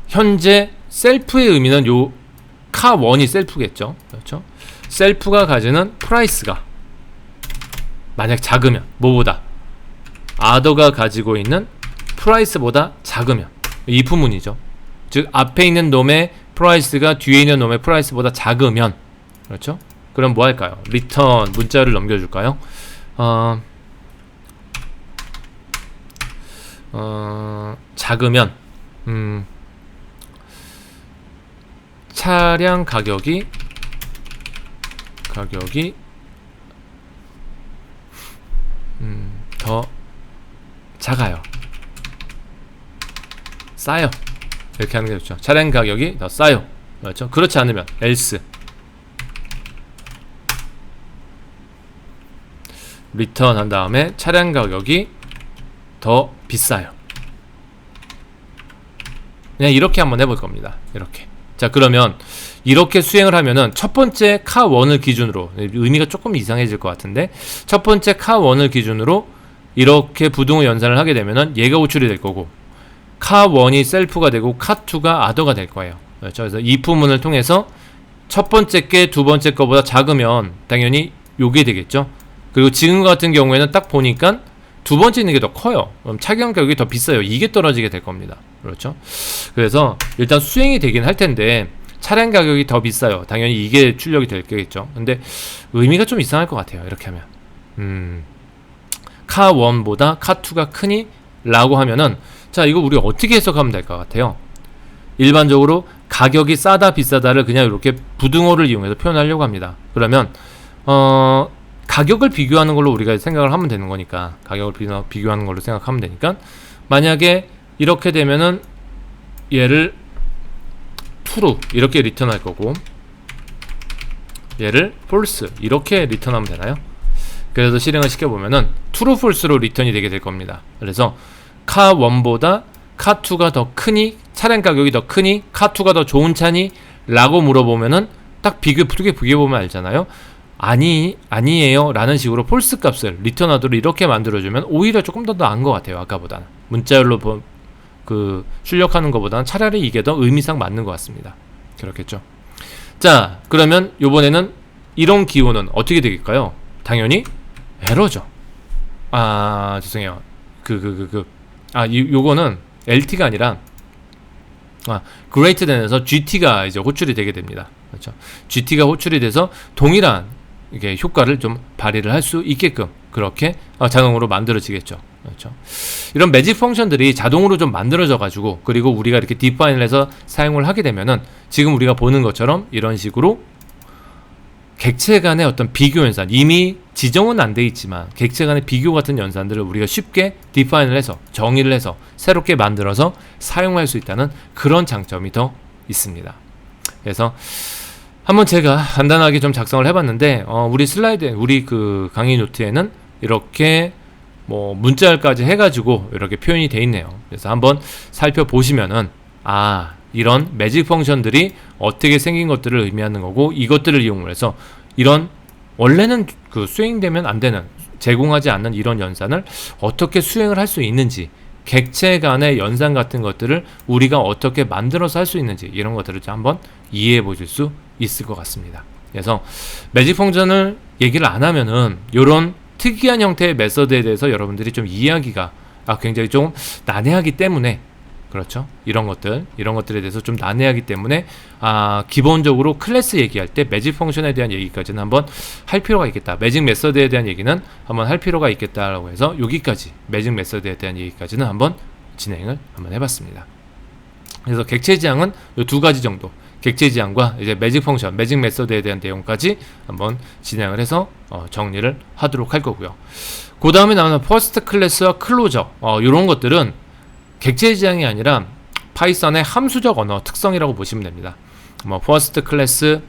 현재 셀프의 의미는 요 카1이 셀프겠죠. 그렇죠? 셀프가 가지는 프라이스가 만약 작으면 뭐보다 아더가 가지고 있는 프라이스보다 작으면 if문이죠. 즉 앞에 있는 놈의 프라이스가 뒤에 있는 놈의 프라이스보다 작으면 그렇죠? 그럼 뭐 할까요? 리턴 문자를 넘겨줄까요? 작으면 차량 가격이 더 작아요. 싸요. 이렇게 하는 게 좋죠. 차량 가격이 더 싸요. 그렇죠? 그렇지 않으면 else 리턴 한 다음에 차량 가격이 더 비싸요. 그냥 이렇게 한번 해볼 겁니다. 이렇게. 자, 그러면 이렇게 수행을 하면은 첫 번째 카1을 기준으로 의미가 조금 이상해질 것 같은데 첫 번째 카1을 기준으로 이렇게 부등호 연산을 하게 되면은 얘가 호출이 될 거고 카1이 셀프가 되고 카2가 아더가 될 거예요. 그렇죠? 그래서 if문을 통해서 첫 번째 게 두 번째 거보다 작으면 당연히 요게 되겠죠. 그리고 지금 같은 경우에는 딱 보니까 두 번째 있는 게 더 커요. 그럼 차량 가격이 더 비싸요. 이게 떨어지게 될 겁니다. 그렇죠? 그래서 일단 수행이 되긴 할 텐데 차량 가격이 더 비싸요. 당연히 이게 출력이 될 거겠죠. 근데 의미가 좀 이상할 것 같아요. 이렇게 하면 카1보다 카2가 크니? 라고 하면은 자, 이거 우리 어떻게 해석하면 될 것 같아요? 일반적으로 가격이 싸다 비싸다를 그냥 이렇게 부등호를 이용해서 표현하려고 합니다. 그러면 가격을 비교하는 걸로 우리가 생각을 하면 되는 거니까 가격을 비교하는 걸로 생각하면 되니까 만약에 이렇게 되면은 얘를 true 이렇게 리턴할 거고 얘를 false 이렇게 리턴하면 되나요? 그래서 실행을 시켜보면은 true false로 리턴이 되게 될 겁니다. 그래서 카1보다 카2가 더 크니? 차량 가격이 더 크니? 카2가 더 좋은 차니? 라고 물어보면은 딱 비교해보면 알잖아요. 아니에요 라는 식으로 폴스 값을 리턴하도록 이렇게 만들어주면 오히려 조금 더 나은 것 같아요. 아까보다는 문자열로 출력하는 것보다는 차라리 이게 더 의미상 맞는 것 같습니다. 그렇겠죠. 자, 그러면 요번에는 이런 기호는 어떻게 되겠까요? 당연히 에러죠. 죄송해요. 요거는 LT가 아니라 greater than에서 GT가 이제 호출이 되게 됩니다. 그렇죠? GT가 호출이 돼서 동일한 이게 효과를 좀 발휘를 할 수 있게끔 그렇게 자동으로 만들어지겠죠. 그렇죠? 이런 매직 펑션들이 자동으로 좀 만들어져 가지고 그리고 우리가 이렇게 디파인을 해서 사용을 하게 되면은 지금 우리가 보는 것처럼 이런 식으로 객체 간의 어떤 비교 연산, 이미 지정은 안 돼 있지만 객체 간의 비교 같은 연산들을 우리가 쉽게 디파인을 해서 정의를 해서 새롭게 만들어서 사용할 수 있다는 그런 장점이 더 있습니다. 그래서 한번 제가 간단하게 좀 작성을 해봤는데 우리 슬라이드에 우리 그 강의 노트에는 이렇게 뭐 문자열까지 해가지고 이렇게 표현이 돼 있네요. 그래서 한번 살펴보시면은 이런 매직 펑션들이 어떻게 생긴 것들을 의미하는 거고 이것들을 이용을 해서 이런 원래는 그 수행되면 안 되는 제공하지 않는 이런 연산을 어떻게 수행을 할 수 있는지 객체 간의 연산 같은 것들을 우리가 어떻게 만들어서 할 수 있는지 이런 것들을 좀 한번 이해해 보실 수 있을 것 같습니다. 그래서 매직 펑션을 얘기를 안 하면은 이런 특이한 형태의 메서드에 대해서 여러분들이 좀 이해하기가 굉장히 좀 난해하기 때문에 그렇죠. 이런 것들에 대해서 좀 난해하기 때문에 기본적으로 클래스 얘기할 때 매직 펑션에 대한 얘기까지는 한번 할 필요가 있겠다. 매직 메서드에 대한 얘기는 한번 할 필요가 있겠다라고 해서 여기까지 매직 메서드에 대한 얘기까지는 한번 진행을 한번 해봤습니다. 그래서 객체 지향은 이 두 가지 정도, 객체 지향과 이제 매직 펑션, 매직 메서드에 대한 내용까지 한번 진행을 해서 정리를 하도록 할 거고요. 그 다음에 나오는 퍼스트 클래스와 클로저 이런 것들은 객체 지향이 아니라 파이썬의 함수적 언어 특성이라고 보시면 됩니다. 뭐 퍼스트 클래스,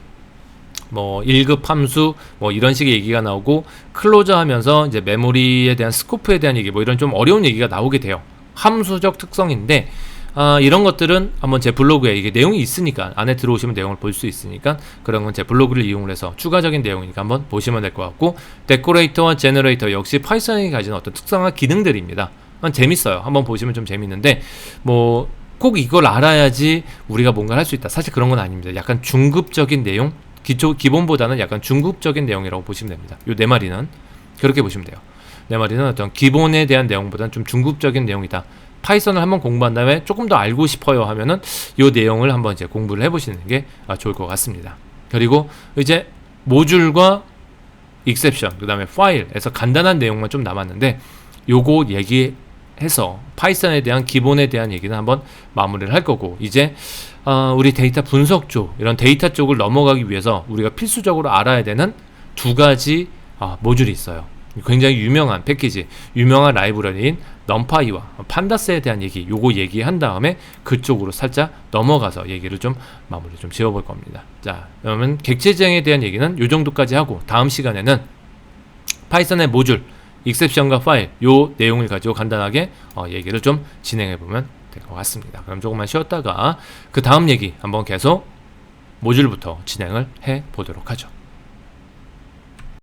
뭐 1급 함수, 뭐 이런 식의 얘기가 나오고 클로저 하면서 이제 메모리에 대한 스코프에 대한 얘기, 뭐 이런 좀 어려운 얘기가 나오게 돼요. 함수적 특성인데 이런 것들은 한번 제 블로그에 이게 내용이 있으니까 안에 들어오시면 내용을 볼 수 있으니까 그런 건 제 블로그를 이용을 해서 추가적인 내용이니까 한번 보시면 될 것 같고 데코레이터와 제너레이터 역시 파이썬이 가진 어떤 특성과 기능들입니다. 재밌어요. 한번 보시면 좀 재밌는데 뭐 꼭 이걸 알아야지 우리가 뭔가를 할 수 있다. 사실 그런 건 아닙니다. 약간 중급적인 내용, 기본보다는 약간 중급적인 내용이라고 보시면 됩니다. 요 네 마리는 그렇게 보시면 돼요. 네 마리는 어떤 기본에 대한 내용보다는 좀 중급적인 내용이다. 파이썬을 한번 공부한 다음에 조금 더 알고 싶어요 하면은 요 내용을 한번 이제 공부를 해보시는 게 좋을 것 같습니다. 그리고 이제 모듈과 익셉션, 그 다음에 파일에서 간단한 내용만 좀 남았는데 요거 얘기해서 파이썬에 대한 기본에 대한 얘기는 한번 마무리를 할 거고 이제 우리 데이터 분석 쪽, 이런 데이터 쪽을 넘어가기 위해서 우리가 필수적으로 알아야 되는 두 가지 모듈이 있어요. 굉장히 유명한 패키지, 유명한 라이브러리인 넘파이와 판다스에 대한 얘기, 요거 얘기한 다음에 그쪽으로 살짝 넘어가서 얘기를 좀 마무리 좀 지어볼 겁니다. 자, 그러면 객체 지향에 대한 얘기는 요 정도까지 하고 다음 시간에는 파이썬의 모듈, 익셉션과 파일, 요 내용을 가지고 간단하게 얘기를 좀 진행해 보면 될 것 같습니다. 그럼 조금만 쉬었다가 그 다음 얘기 한번 계속 모듈부터 진행을 해 보도록 하죠.